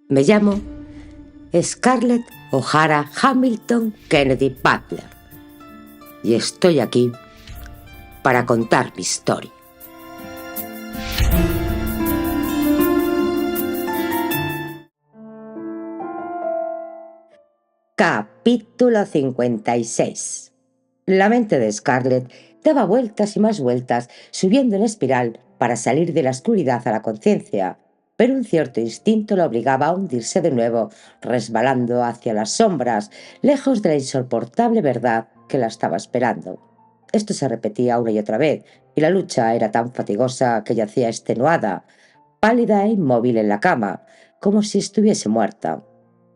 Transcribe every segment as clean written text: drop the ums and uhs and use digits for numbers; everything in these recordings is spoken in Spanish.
Me llamo Scarlett O'Hara Hamilton Kennedy Butler y estoy aquí para contar mi historia. Capítulo 56. La mente de Scarlett daba vueltas y más vueltas, subiendo en espiral para salir de la oscuridad a la conciencia, pero un cierto instinto la obligaba a hundirse de nuevo, resbalando hacia las sombras, lejos de la insoportable verdad que la estaba esperando. Esto se repetía una y otra vez, y la lucha era tan fatigosa que yacía extenuada, pálida e inmóvil en la cama, como si estuviese muerta.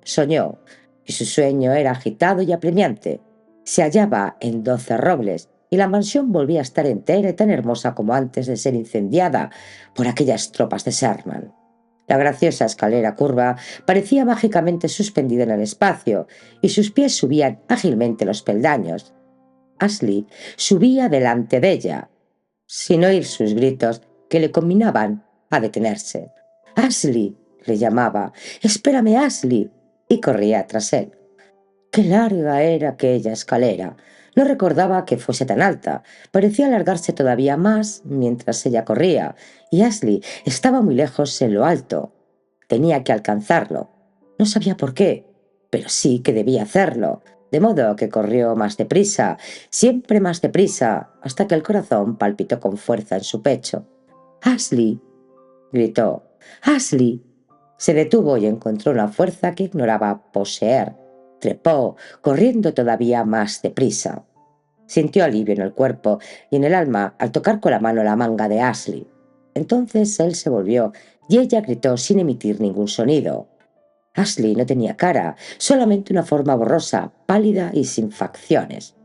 Soñó, y su sueño era agitado y apremiante. Se hallaba en 12 Robles, y la mansión volvía a estar entera y tan hermosa como antes de ser incendiada por aquellas tropas de Sherman. La graciosa escalera curva parecía mágicamente suspendida en el espacio, y sus pies subían ágilmente los peldaños. Ashley subía delante de ella, sin oír sus gritos que le combinaban a detenerse. «Ashley», le llamaba, «espérame, Ashley», y corría tras él. Qué larga era aquella escalera. No recordaba que fuese tan alta. Parecía alargarse todavía más mientras ella corría, y Ashley estaba muy lejos en lo alto. Tenía que alcanzarlo. No sabía por qué, pero sí que debía hacerlo, de modo que corrió más deprisa, siempre más deprisa, hasta que el corazón palpitó con fuerza en su pecho. «Ashley», gritó. «Ashley». Se detuvo y encontró una fuerza que ignoraba poseer. Trepó, corriendo todavía más deprisa. Sintió alivio en el cuerpo y en el alma al tocar con la mano la manga de Ashley. Entonces él se volvió y ella gritó sin emitir ningún sonido. Ashley no tenía cara, solamente una forma borrosa, pálida y sin facciones.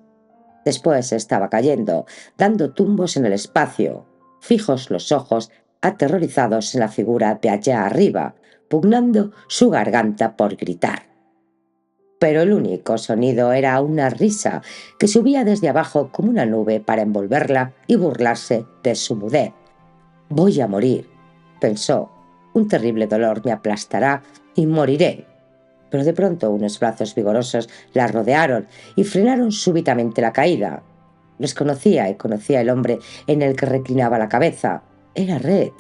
Después estaba cayendo, dando tumbos en el espacio, fijos los ojos, aterrorizados en la figura de allá arriba, pugnando su garganta por gritar. Pero el único sonido era una risa que subía desde abajo como una nube para envolverla y burlarse de su mudez. «Voy a morir», pensó. «Un terrible dolor me aplastará y moriré». Pero de pronto unos brazos vigorosos la rodearon y frenaron súbitamente la caída. Los conocía y conocía el hombre en el que reclinaba la cabeza. Era Red.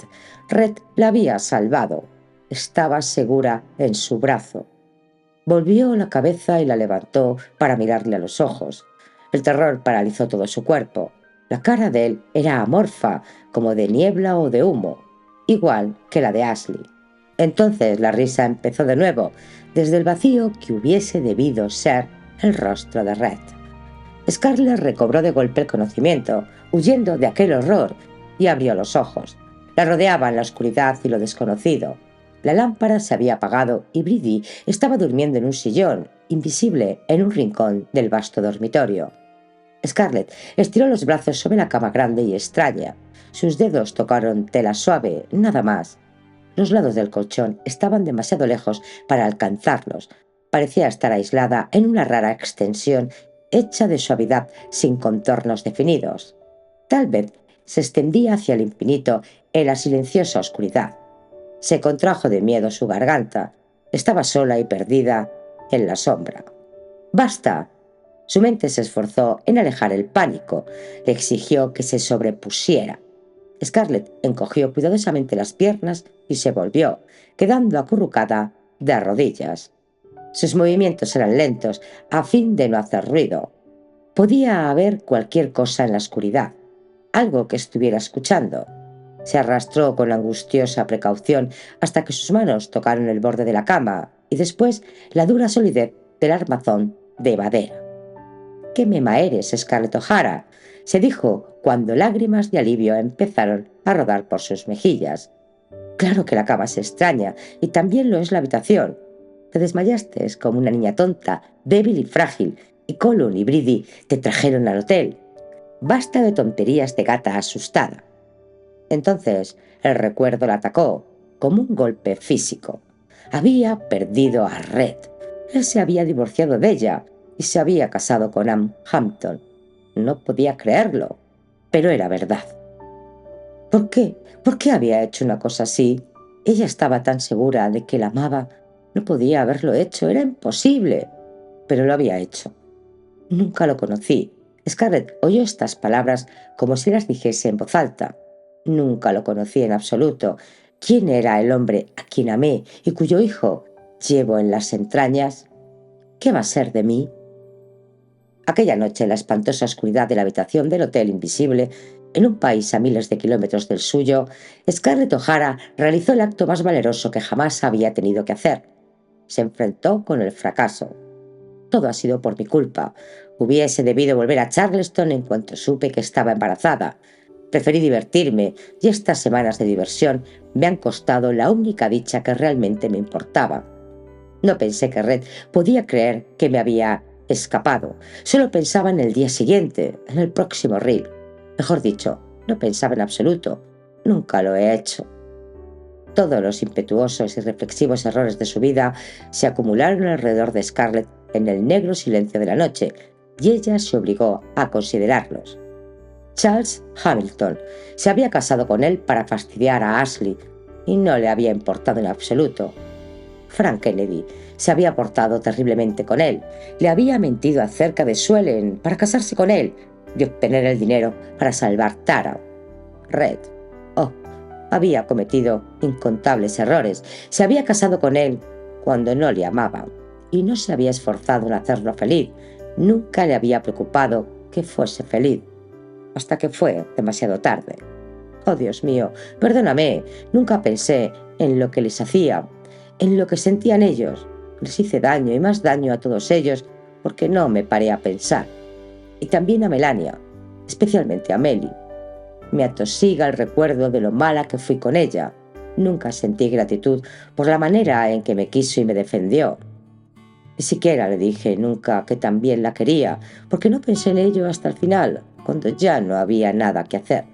Red la había salvado. Estaba segura en su brazo. Volvió la cabeza y la levantó para mirarle a los ojos. El terror paralizó todo su cuerpo. La cara de él era amorfa, como de niebla o de humo, igual que la de Ashley. Entonces la risa empezó de nuevo, desde el vacío que hubiese debido ser el rostro de Red. Scarlett recobró de golpe el conocimiento, huyendo de aquel horror, y abrió los ojos. La rodeaban la oscuridad y lo desconocido. La lámpara se había apagado y Brady estaba durmiendo en un sillón, invisible en un rincón del vasto dormitorio. Scarlett estiró los brazos sobre la cama grande y extraña. Sus dedos tocaron tela suave, nada más. Los lados del colchón estaban demasiado lejos para alcanzarlos. Parecía estar aislada en una rara extensión hecha de suavidad sin contornos definidos. Tal vez se extendía hacia el infinito en la silenciosa oscuridad. Se contrajo de miedo su garganta. Estaba sola y perdida en la sombra. «¡Basta!». Su mente se esforzó en alejar el pánico. Le exigió que se sobrepusiera. Scarlett encogió cuidadosamente las piernas y se volvió, quedando acurrucada de rodillas. Sus movimientos eran lentos, a fin de no hacer ruido. Podía haber cualquier cosa en la oscuridad, algo que estuviera escuchando. Se arrastró con angustiosa precaución hasta que sus manos tocaron el borde de la cama y después la dura solidez del armazón de madera. «¡Qué mema eres, Scarlett O'Hara!», se dijo cuando lágrimas de alivio empezaron a rodar por sus mejillas. «Claro que la cama es extraña, y también lo es la habitación. Te desmayaste como una niña tonta, débil y frágil, y Colin y Brady te trajeron al hotel. Basta de tonterías de gata asustada». Entonces el recuerdo la atacó, como un golpe físico. Había perdido a Red. Él se había divorciado de ella y se había casado con Anne Hampton. No podía creerlo, pero era verdad. ¿Por qué? ¿Por qué había hecho una cosa así? Ella estaba tan segura de que la amaba No podía haberlo hecho, era imposible, pero lo había hecho. Nunca lo conocí. Scarlett oyó estas palabras como si las dijese en voz alta. Nunca lo conocí en absoluto. ¿Quién era el hombre a quien amé y cuyo hijo llevo en las entrañas? ¿Qué va a ser de mí? Aquella noche, en la espantosa oscuridad de la habitación del Hotel Invisible, en un país a miles de kilómetros del suyo, Scarlett O'Hara realizó el acto más valeroso que jamás había tenido que hacer. Se enfrentó con el fracaso. Todo ha sido por mi culpa. Hubiese debido volver a Charleston en cuanto supe que estaba embarazada. Preferí divertirme y estas semanas de diversión me han costado la única dicha que realmente me importaba. No pensé que Red podía creer que me había escapado. Solo pensaba en el día siguiente, en el próximo reel. Mejor dicho, no pensaba en absoluto. Nunca lo he hecho. Todos los impetuosos y reflexivos errores de su vida se acumularon alrededor de Scarlett en el negro silencio de la noche, y ella se obligó a considerarlos. Charles Hamilton se había casado con él para fastidiar a Ashley, y no le había importado en absoluto. Frank Kennedy se había portado terriblemente con él, le había mentido acerca de Suelen para casarse con él y obtener el dinero para salvar Tara. Red, oh, había cometido incontables errores. Se había casado con él cuando no le amaba y no se había esforzado en hacerlo feliz. Nunca le había preocupado que fuese feliz, hasta que fue demasiado tarde. Oh, Dios mío, perdóname, nunca pensé en lo que les hacía, en lo que sentían ellos. Les hice daño y más daño a todos ellos porque no me paré a pensar. Y también a Melania, especialmente a Melly. Me atosiga el recuerdo de lo mala que fui con ella. Nunca sentí gratitud por la manera en que me quiso y me defendió. Ni siquiera le dije nunca que también la quería, porque no pensé en ello hasta el final, cuando ya no había nada que hacer.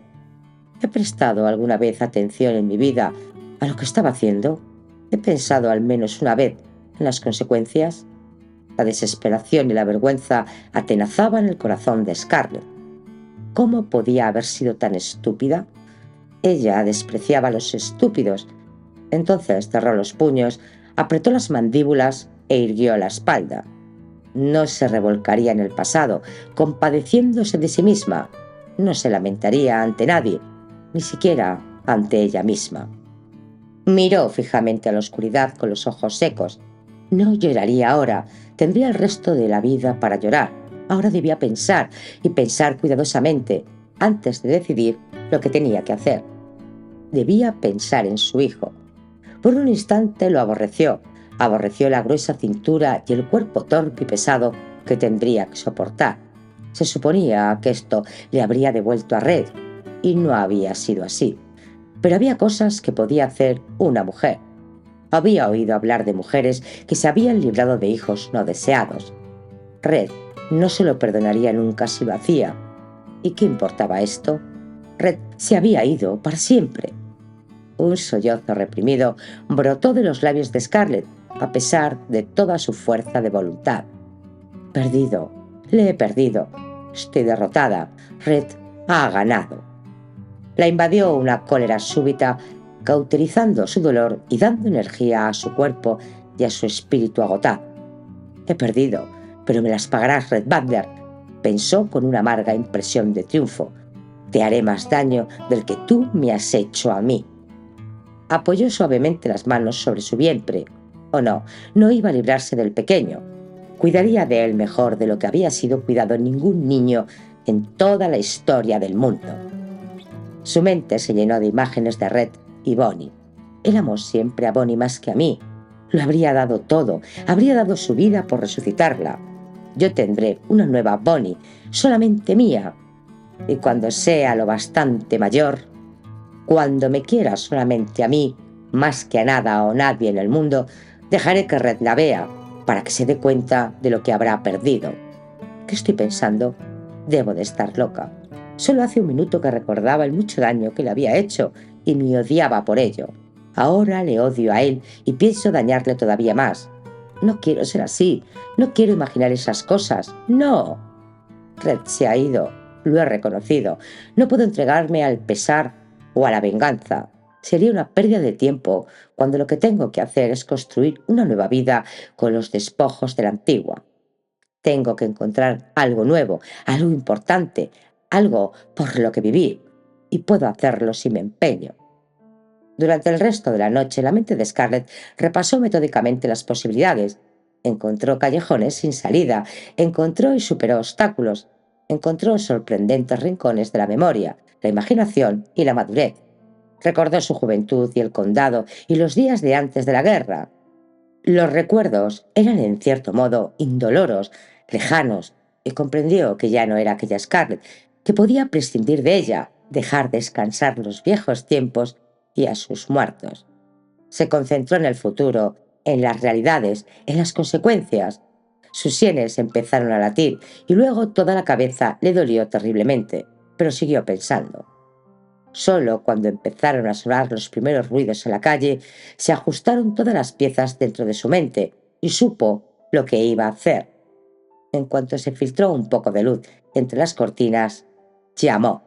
¿He prestado alguna vez atención en mi vida a lo que estaba haciendo? ¿He pensado al menos una vez en las consecuencias? La desesperación y la vergüenza atenazaban el corazón de Scarlett. ¿Cómo podía haber sido tan estúpida? Ella despreciaba a los estúpidos. Entonces cerró los puños, apretó las mandíbulas e irguió la espalda. No se revolcaría en el pasado, compadeciéndose de sí misma. No se lamentaría ante nadie, ni siquiera ante ella misma. Miró fijamente a la oscuridad con los ojos secos. No lloraría ahora, tendría el resto de la vida para llorar. Ahora debía pensar, y pensar cuidadosamente, antes de decidir lo que tenía que hacer. Debía pensar en su hijo. Por un instante lo aborreció. Aborreció la gruesa cintura y el cuerpo torpe y pesado que tendría que soportar. Se suponía que esto le habría devuelto a Red, y no había sido así. Pero había cosas que podía hacer una mujer. Había oído hablar de mujeres que se habían librado de hijos no deseados. Red no se lo perdonaría nunca si lo hacía. ¿Y qué importaba esto? Red se había ido para siempre. Un sollozo reprimido brotó de los labios de Scarlett, a pesar de toda su fuerza de voluntad. Perdido, le he perdido. Estoy derrotada. Red ha ganado. La invadió una cólera súbita, cauterizando su dolor y dando energía a su cuerpo y a su espíritu agotado. He perdido, pero me las pagarás, Red Butler, pensó con una amarga impresión de triunfo. Te haré más daño del que tú me has hecho a mí. Apoyó suavemente las manos sobre su vientre. Oh no, no iba a librarse del pequeño. Cuidaría de él mejor de lo que había sido cuidado ningún niño en toda la historia del mundo. Su mente se llenó de imágenes de Red y Bonnie. Él amó siempre a Bonnie más que a mí. Lo habría dado todo, habría dado su vida por resucitarla. Yo tendré una nueva Bonnie, solamente mía. Y cuando sea lo bastante mayor, cuando me quiera solamente a mí, más que a nada o nadie en el mundo, dejaré que Red la vea, para que se dé cuenta de lo que habrá perdido. ¿Qué estoy pensando? Debo de estar loca. Solo hace un minuto que recordaba el mucho daño que le había hecho y me odiaba por ello. Ahora le odio a él y pienso dañarle todavía más. No quiero ser así, no quiero imaginar esas cosas, no. Red se ha ido, lo he reconocido. No puedo entregarme al pesar o a la venganza. sería una pérdida de tiempo cuando lo que tengo que hacer es construir una nueva vida con los despojos de la antigua. Tengo que encontrar algo nuevo, algo importante, algo por lo que vivir, y puedo hacerlo si me empeño. Durante el resto de la noche, la mente de Scarlett repasó metódicamente las posibilidades. Encontró callejones sin salida, encontró y superó obstáculos, encontró sorprendentes rincones de la memoria, la imaginación y la madurez. Recordó su juventud y el condado y los días de antes de la guerra. Los recuerdos eran en cierto modo indoloros, lejanos, y comprendió que ya no era aquella Scarlett, que podía prescindir de ella, dejar descansar los viejos tiempos y a sus muertos. Se concentró en el futuro, en las realidades, en las consecuencias. Sus sienes empezaron a latir y luego toda la cabeza le dolió terriblemente, pero siguió pensando. Solo cuando empezaron a sonar los primeros ruidos en la calle, se ajustaron todas las piezas dentro de su mente y supo lo que iba a hacer. En cuanto se filtró un poco de luz entre las cortinas, llamó.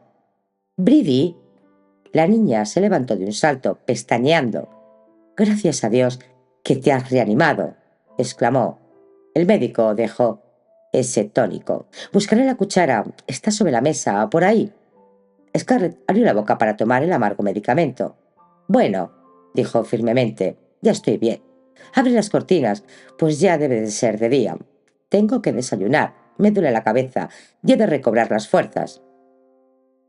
«Bridie». La niña se levantó de un salto, pestañeando. «Gracias a Dios que te has reanimado», exclamó. El médico dejó ese tónico. «Buscaré la cuchara. Está sobre la mesa, por ahí». Scarlett abrió la boca para tomar el amargo medicamento. «Bueno», dijo firmemente, «ya estoy bien. Abre las cortinas, pues ya debe de ser de día. Tengo que desayunar, me duele la cabeza y he de recobrar las fuerzas».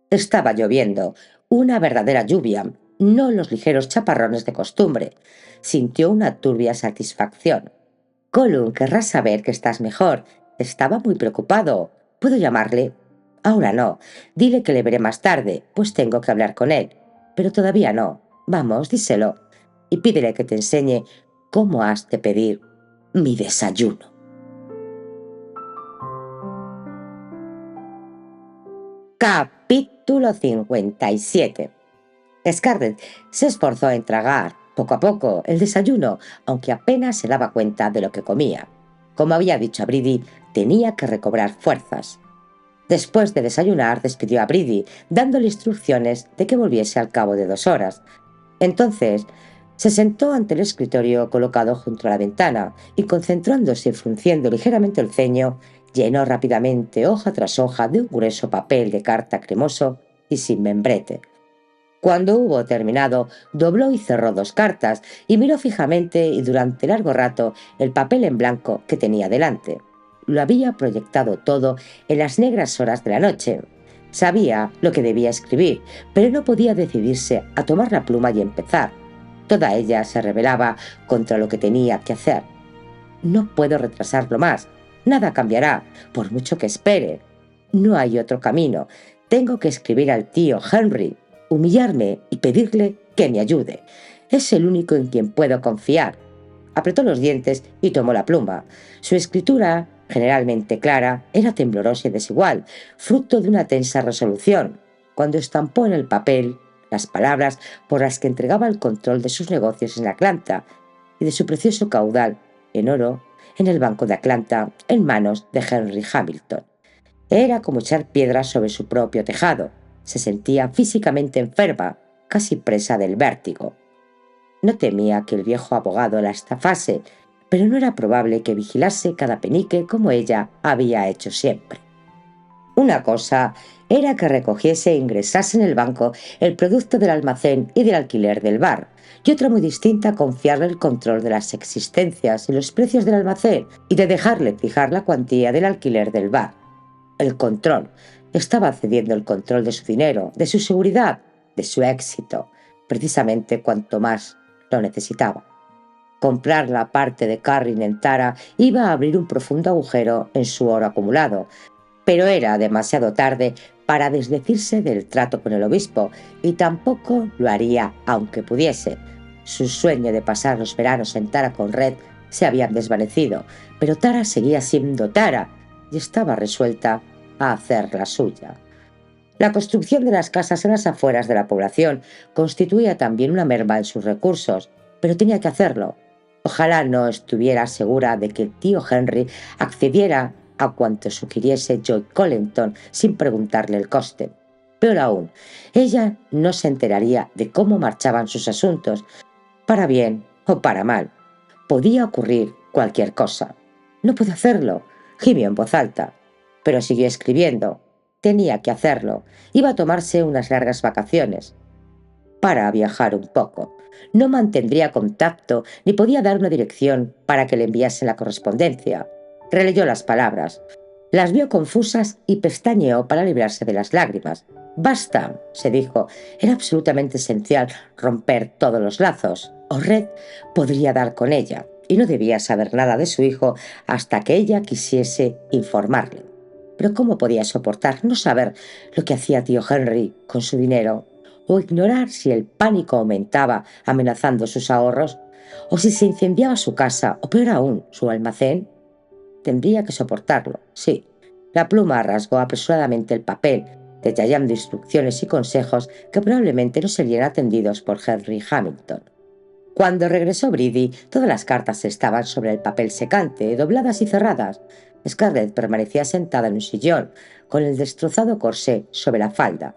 Estaba lloviendo, una verdadera lluvia, no los ligeros chaparrones de costumbre. Sintió una turbia satisfacción. «Colum querrá saber que estás mejor. Estaba muy preocupado. ¿Puedo llamarle?» «Ahora no. Dile que le veré más tarde, pues tengo que hablar con él. Pero todavía no. Vamos, díselo. Y pídele que te enseñe cómo has de pedir mi desayuno». Capítulo 57. Scarlett se esforzó en tragar, poco a poco, el desayuno, aunque apenas se daba cuenta de lo que comía. Como había dicho a Bridie, tenía que recobrar fuerzas. Después de desayunar, despidió a Bridie, dándole instrucciones de que volviese al cabo de 2 horas. Entonces, se sentó ante el escritorio colocado junto a la ventana y, concentrándose y frunciendo ligeramente el ceño, llenó rápidamente hoja tras hoja de un grueso papel de carta cremoso y sin membrete. Cuando hubo terminado, dobló y cerró 2 cartas y miró fijamente y durante largo rato el papel en blanco que tenía delante. Lo había proyectado todo en las negras horas de la noche. Sabía lo que debía escribir, pero no podía decidirse a tomar la pluma y empezar. Toda ella se rebelaba contra lo que tenía que hacer. «No puedo retrasarlo más. Nada cambiará, por mucho que espere. No hay otro camino. Tengo que escribir al tío Henry, humillarme y pedirle que me ayude. Es el único en quien puedo confiar». Apretó los dientes y tomó la pluma. Su escritura, generalmente clara, era temblorosa y desigual, fruto de una tensa resolución. Cuando estampó en el papel las palabras por las que entregaba el control de sus negocios en Atlanta y de su precioso caudal en oro en el Banco de Atlanta en manos de Henry Hamilton. Era como echar piedras sobre su propio tejado. Se sentía físicamente enferma, casi presa del vértigo. No temía que el viejo abogado la estafase, pero no era probable que vigilase cada penique como ella había hecho siempre. Una cosa era que recogiese e ingresase en el banco el producto del almacén y del alquiler del bar, y otra muy distinta confiarle el control de las existencias y los precios del almacén y de dejarle fijar la cuantía del alquiler del bar. El control. Estaba cediendo el control de su dinero, de su seguridad, de su éxito, precisamente cuanto más lo necesitaba. Comprar la parte de Carrin en Tara iba a abrir un profundo agujero en su oro acumulado, pero era demasiado tarde para desdecirse del trato con el obispo, y tampoco lo haría aunque pudiese. Su sueño de pasar los veranos en Tara con Red se había desvanecido, pero Tara seguía siendo Tara y estaba resuelta a hacer la suya. La construcción de las casas en las afueras de la población constituía también una merma en sus recursos, pero tenía que hacerlo. Ojalá no estuviera segura de que el tío Henry accediera a cuanto sugiriese Joy Collington sin preguntarle el coste. Peor aún, ella no se enteraría de cómo marchaban sus asuntos, para bien o para mal. Podía ocurrir cualquier cosa. No puedo hacerlo, gimió en voz alta, pero siguió escribiendo. Tenía que hacerlo. Iba a tomarse unas largas vacaciones para viajar un poco. No mantendría contacto ni podía dar una dirección para que le enviase la correspondencia. Releyó las palabras. Las vio confusas y pestañeó para librarse de las lágrimas. Basta, se dijo. Era absolutamente esencial romper todos los lazos, o Red podría dar con ella, y no debía saber nada de su hijo hasta que ella quisiese informarle. Pero ¿cómo podía soportar no saber lo que hacía tío Henry con su dinero? O ignorar si el pánico aumentaba amenazando sus ahorros, o si se incendiaba su casa, o peor aún, su almacén. Tendría que soportarlo, sí. La pluma rasgó apresuradamente el papel, detallando instrucciones y consejos que probablemente no serían atendidos por Henry Hamilton. Cuando regresó Brady, todas las cartas estaban sobre el papel secante, dobladas y cerradas. Scarlett permanecía sentada en un sillón, con el destrozado corsé sobre la falda.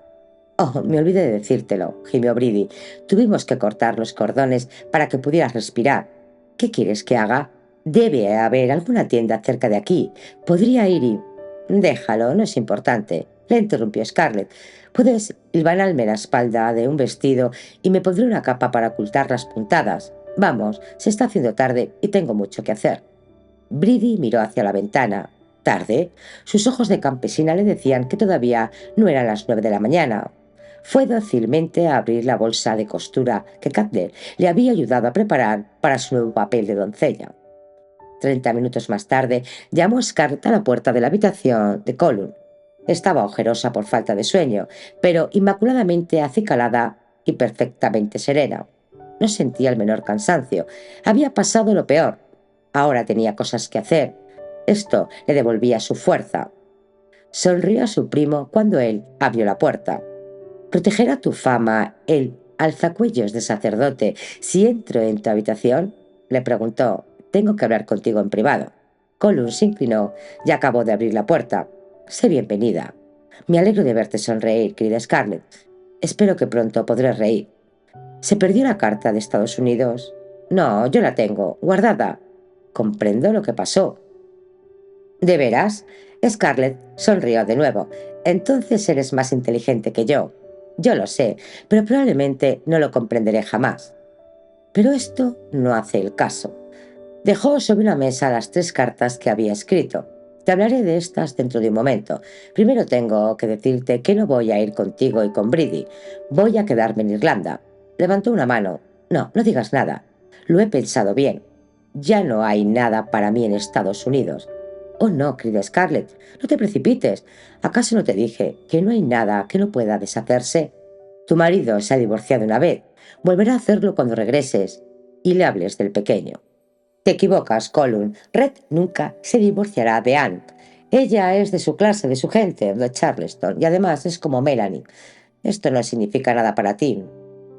«Oh, me olvidé de decírtelo», gimió Brady. «Tuvimos que cortar los cordones para que pudieras respirar. ¿Qué quieres que haga? Debe haber alguna tienda cerca de aquí. Podría ir y...» «Déjalo, no es importante», le interrumpió Scarlett. «Puedes hilvanarme la espalda de un vestido y me pondré una capa para ocultar las puntadas. Vamos, se está haciendo tarde y tengo mucho que hacer». Brady miró hacia la ventana. ¿Tarde? Sus ojos de campesina le decían que todavía no eran las 9 de la mañana. Fue dócilmente a abrir la bolsa de costura que Cutler le había ayudado a preparar para su nuevo papel de doncella. 30 minutos más tarde llamó Scarlett a la puerta de la habitación de Colum. Estaba ojerosa por falta de sueño, pero inmaculadamente acicalada y perfectamente serena. No sentía el menor cansancio. Había pasado lo peor. Ahora tenía cosas que hacer. Esto le devolvía su fuerza. Sonrió a su primo cuando él abrió la puerta. ¿Protegerá tu fama el alzacuellos de sacerdote si entro en tu habitación?, le preguntó. «Tengo que hablar contigo en privado». Colum se inclinó y acabó de abrir la puerta. «Sé bienvenida. Me alegro de verte sonreír, querida Scarlett. Espero que pronto podré reír». «¿Se perdió la carta de Estados Unidos?» «No, yo la tengo, guardada». «Comprendo lo que pasó». «¿De veras?» Scarlett sonrió de nuevo. «Entonces eres más inteligente que yo». «Yo lo sé, pero probablemente no lo comprenderé jamás». Pero esto no hace el caso. Dejó sobre una mesa las 3 cartas que había escrito. «Te hablaré de estas dentro de un momento. Primero tengo que decirte que no voy a ir contigo y con Brady. Voy a quedarme en Irlanda». Levantó una mano. «No, no digas nada. Lo he pensado bien. Ya no hay nada para mí en Estados Unidos». «Oh, no, querida Scarlett, no te precipites. ¿Acaso no te dije que no hay nada que no pueda deshacerse? Tu marido se ha divorciado una vez. Volverá a hacerlo cuando regreses y le hables del pequeño». «Te equivocas, Colum. Red nunca se divorciará de Anne. Ella es de su clase, de su gente, de Charleston, y además es como Melanie. Esto no significa nada para ti.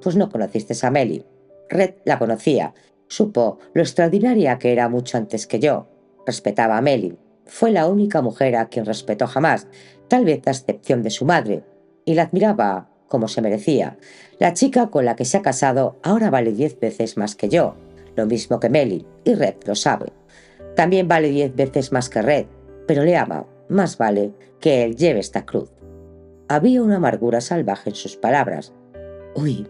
Pues no conociste a Melly. Red la conocía. Supo lo extraordinaria que era mucho antes que yo. Respetaba a Melly. Fue la única mujer a quien respetó jamás, tal vez a excepción de su madre, y la admiraba como se merecía. La chica con la que se ha casado ahora vale 10 veces más que yo, lo mismo que Melly, y Red lo sabe. También vale 10 veces más que Red, pero le ama. Más vale que él lleve esta cruz». Había una amargura salvaje en sus palabras. «Uy,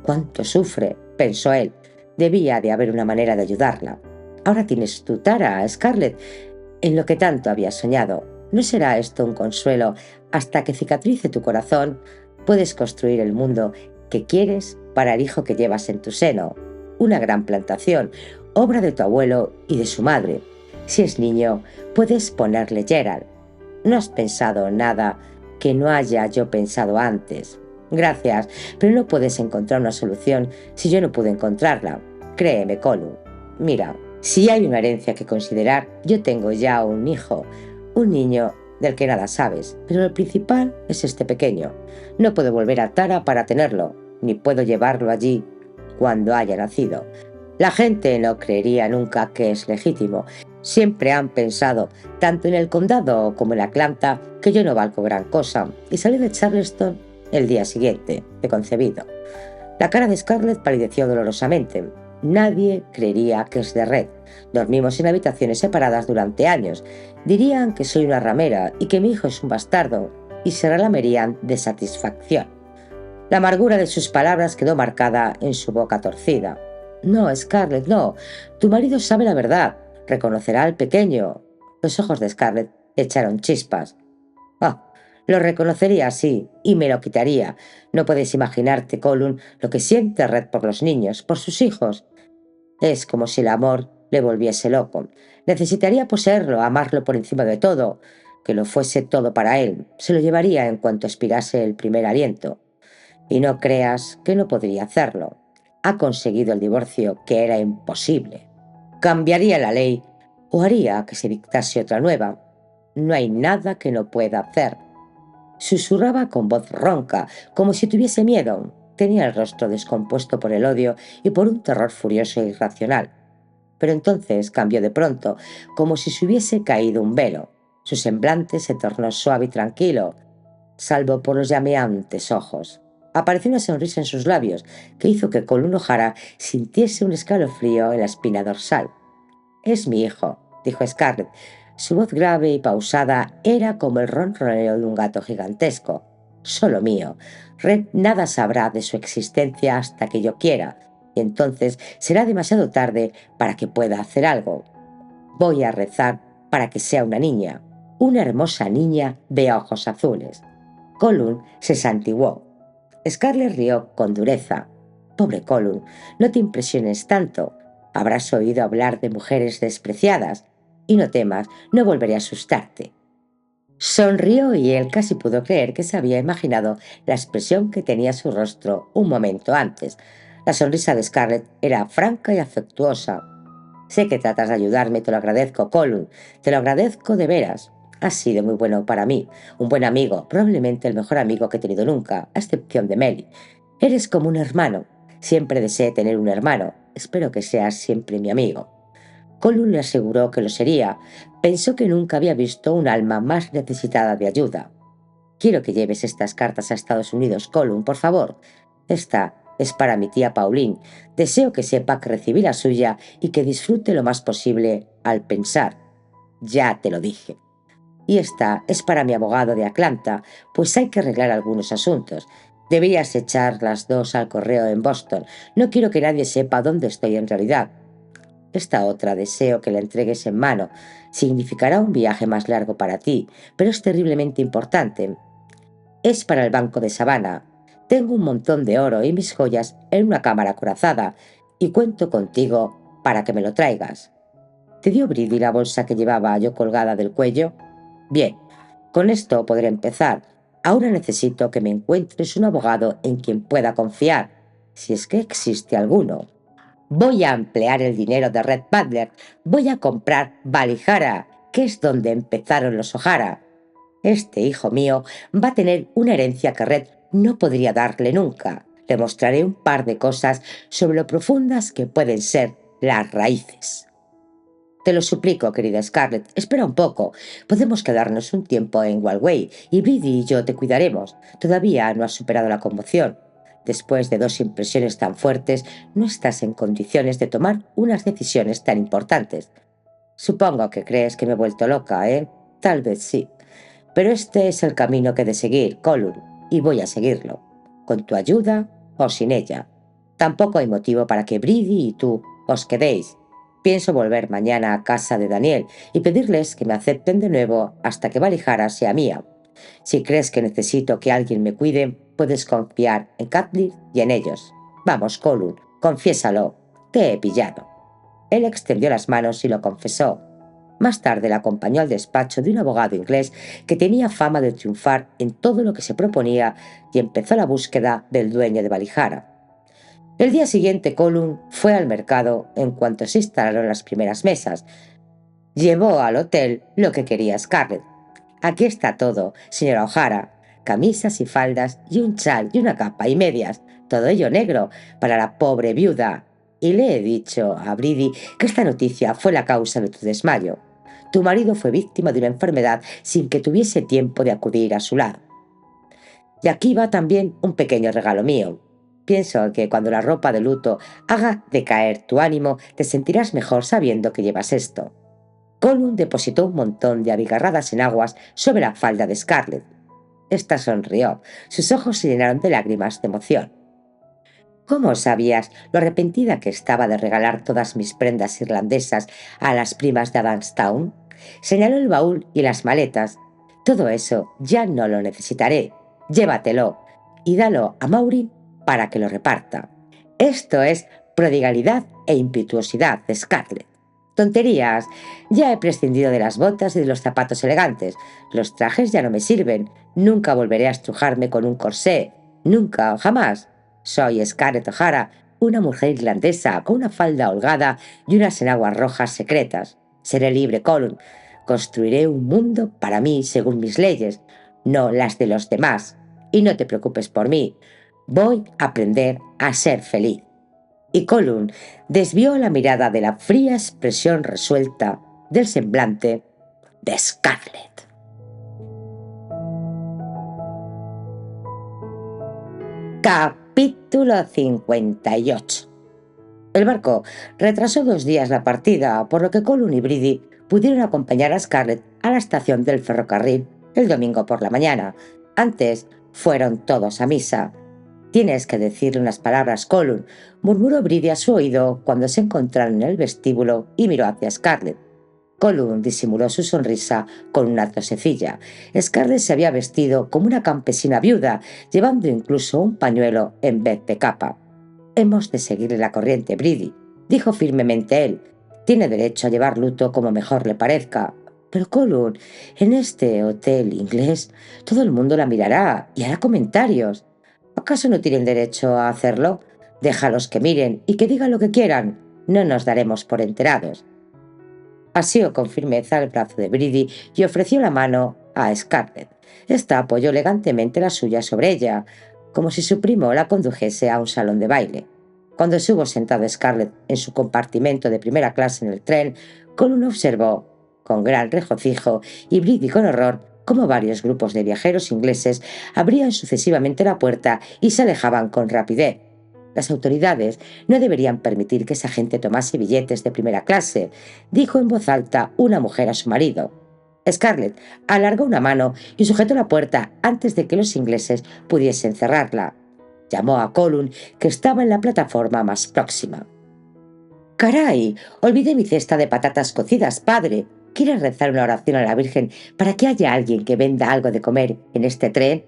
cuánto sufre», pensó él. Debía de haber una manera de ayudarla. «Ahora tienes tu tara, Scarlett, en lo que tanto habías soñado. ¿No será esto un consuelo hasta que cicatrice tu corazón? Puedes construir el mundo que quieres para el hijo que llevas en tu seno. Una gran plantación, obra de tu abuelo y de su madre. Si es niño, puedes ponerle Gerald. No has pensado nada que no haya yo pensado antes. Gracias, pero no puedes encontrar una solución si yo no pude encontrarla. Créeme, Colum. Mira, si hay una herencia que considerar, yo tengo ya un hijo, un niño del que nada sabes, pero lo principal es este pequeño. No puedo volver a Tara para tenerlo, ni puedo llevarlo allí cuando haya nacido. La gente no creería nunca que es legítimo. Siempre han pensado, tanto en el condado como en Atlanta, que yo no valgo gran cosa, y salí de Charleston el día siguiente de concebido. La cara de Scarlett palideció dolorosamente. Nadie creería que es de Red. Dormimos en habitaciones separadas durante años. Dirían que soy una ramera y que mi hijo es un bastardo, y se relamerían de satisfacción. La amargura de sus palabras quedó marcada en su boca torcida. No, Scarlett, no. Tu marido sabe la verdad. Reconocerá al pequeño. Los ojos de Scarlett echaron chispas. Ah, lo reconocería, sí, y me lo quitaría. No puedes imaginarte, Colum, lo que siente Red por los niños, por sus hijos. Es como si el amor le volviese loco. Necesitaría poseerlo, amarlo por encima de todo, que lo fuese todo para él. Se lo llevaría en cuanto expirase el primer aliento. Y no creas que no podría hacerlo. Ha conseguido el divorcio, que era imposible. Cambiaría la ley o haría que se dictase otra nueva. No hay nada que no pueda hacer. Susurraba con voz ronca, como si tuviese miedo. Tenía el rostro descompuesto por el odio y por un terror furioso e irracional. Pero entonces cambió de pronto, como si se hubiese caído un velo. Su semblante se tornó suave y tranquilo, salvo por los llameantes ojos. Apareció una sonrisa en sus labios que hizo que Colum O'Hara sintiese un escalofrío en la espina dorsal. «Es mi hijo», dijo Scarlett. Su voz grave y pausada era como el ronroneo de un gato gigantesco. «Solo mío. Red nada sabrá de su existencia hasta que yo quiera, y entonces será demasiado tarde para que pueda hacer algo. Voy a rezar para que sea una hermosa niña de ojos azules». Colum se santiguó. Scarlett rió con dureza. «Pobre Colum, no te impresiones tanto. Habrás oído hablar de mujeres despreciadas. Y no temas, no volveré a asustarte». Sonrió y él casi pudo creer que se había imaginado la expresión que tenía su rostro un momento antes. La sonrisa de Scarlett era franca y afectuosa. «Sé que tratas de ayudarme, te lo agradezco, Colum. Te lo agradezco de veras. Has sido muy bueno para mí, un buen amigo, probablemente el mejor amigo que he tenido nunca, a excepción de Melly. Eres como un hermano. Siempre deseé tener un hermano. Espero que seas siempre mi amigo». Colum le aseguró que lo sería. Pensó que nunca había visto un alma más necesitada de ayuda. «Quiero que lleves estas cartas a Estados Unidos, Colum, por favor. Esta es para mi tía Pauline. Deseo que sepa que recibí la suya y que disfrute lo más posible al pensar. Ya te lo dije. Y esta es para mi abogado de Atlanta, pues hay que arreglar algunos asuntos. Deberías echar las dos al correo en Boston. No quiero que nadie sepa dónde estoy en realidad. Esta otra deseo que la entregues en mano. Significará un viaje más largo para ti, pero es terriblemente importante. Es para el Banco de Savannah. Tengo un montón de oro y mis joyas en una cámara acorazada y cuento contigo para que me lo traigas». «¿Te dio Brady la bolsa que llevaba yo colgada del cuello?» «Bien, con esto podré empezar. Ahora necesito que me encuentres un abogado en quien pueda confiar, si es que existe alguno. Voy a emplear el dinero de Red Butler. Voy a comprar Valihara, que es donde empezaron los O'Hara. Este hijo mío va a tener una herencia que Red no podría darle nunca. Le mostraré un par de cosas sobre lo profundas que pueden ser las raíces». «Te lo suplico, querida Scarlett, espera un poco. Podemos quedarnos un tiempo en Galway y Brady y yo te cuidaremos. Todavía no has superado la conmoción. Después de dos impresiones tan fuertes, no estás en condiciones de tomar unas decisiones tan importantes. Supongo que crees que me he vuelto loca, ¿eh? Tal vez sí. Pero este es el camino que he de seguir, Colum, y voy a seguirlo, con tu ayuda o sin ella. Tampoco hay motivo para que Brady y tú os quedéis. Pienso volver mañana a casa de Daniel y pedirles que me acepten de nuevo hasta que Valihara sea mía. Si crees que necesito que alguien me cuide, puedes confiar en Catlin y en ellos. Vamos, Colum, confiésalo. Te he pillado». Él extendió las manos y lo confesó. Más tarde la acompañó al despacho de un abogado inglés que tenía fama de triunfar en todo lo que se proponía y empezó la búsqueda del dueño de Valihara. El día siguiente Colum fue al mercado en cuanto se instalaron las primeras mesas. Llevó al hotel lo que quería Scarlett. «Aquí está todo, señora O'Hara. Camisas y faldas y un chal y una capa y medias. Todo ello negro para la pobre viuda. Y le he dicho a Brady que esta noticia fue la causa de tu desmayo. Tu marido fue víctima de una enfermedad sin que tuviese tiempo de acudir a su lado». Y aquí va también un pequeño regalo mío. Pienso que cuando la ropa de luto haga decaer tu ánimo, te sentirás mejor sabiendo que llevas esto. Colum depositó un montón de abigarradas enaguas sobre la falda de Scarlett. Esta sonrió. Sus ojos se llenaron de lágrimas de emoción. ¿Cómo sabías lo arrepentida que estaba de regalar todas mis prendas irlandesas a las primas de Adamstown? Señaló el baúl y las maletas. Todo eso ya no lo necesitaré. Llévatelo y dalo a Maureen para que lo reparta. Esto es prodigalidad e impetuosidad de Scarlett. Tonterías. Ya he prescindido de las botas y de los zapatos elegantes. Los trajes ya no me sirven. Nunca volveré a estrujarme con un corsé. Nunca, jamás. Soy Scarlett O'Hara, una mujer irlandesa con una falda holgada y unas enaguas rojas secretas. Seré libre, Colum. Construiré un mundo para mí según mis leyes, no las de los demás. Y no te preocupes por mí. Voy a aprender a ser feliz. Y Colum desvió la mirada de la fría expresión resuelta del semblante de Scarlett. Capítulo 58. El barco retrasó 2 días la partida, por lo que Colum y Brady pudieron acompañar a Scarlett a la estación del ferrocarril el domingo por la mañana. Antes fueron todos a misa. «Tienes que decirle unas palabras, Colum», murmuró Brady a su oído cuando se encontraron en el vestíbulo y miró hacia Scarlett. Colum disimuló su sonrisa con una tosecilla. Scarlett se había vestido como una campesina viuda, llevando incluso un pañuelo en vez de capa. «Hemos de seguirle la corriente, Brady», dijo firmemente él. «Tiene derecho a llevar luto como mejor le parezca». «Pero Colum, en este hotel inglés todo el mundo la mirará y hará comentarios». «¿Acaso no tienen derecho a hacerlo? Déjalos que miren y que digan lo que quieran. No nos daremos por enterados». Asió con firmeza el brazo de Brady y ofreció la mano a Scarlett. Esta apoyó elegantemente la suya sobre ella, como si su primo la condujese a un salón de baile. Cuando se hubo sentado Scarlett en su compartimento de primera clase en el tren, Colum observó, con gran regocijo, y Brady con horror, cómo varios grupos de viajeros ingleses abrían sucesivamente la puerta y se alejaban con rapidez. Las autoridades no deberían permitir que esa gente tomase billetes de primera clase, dijo en voz alta una mujer a su marido. Scarlett alargó una mano y sujetó la puerta antes de que los ingleses pudiesen cerrarla. Llamó a Colum, que estaba en la plataforma más próxima. «Caray, olvidé mi cesta de patatas cocidas, padre. ¿Quieres rezar una oración a la Virgen para que haya alguien que venda algo de comer en este tren?»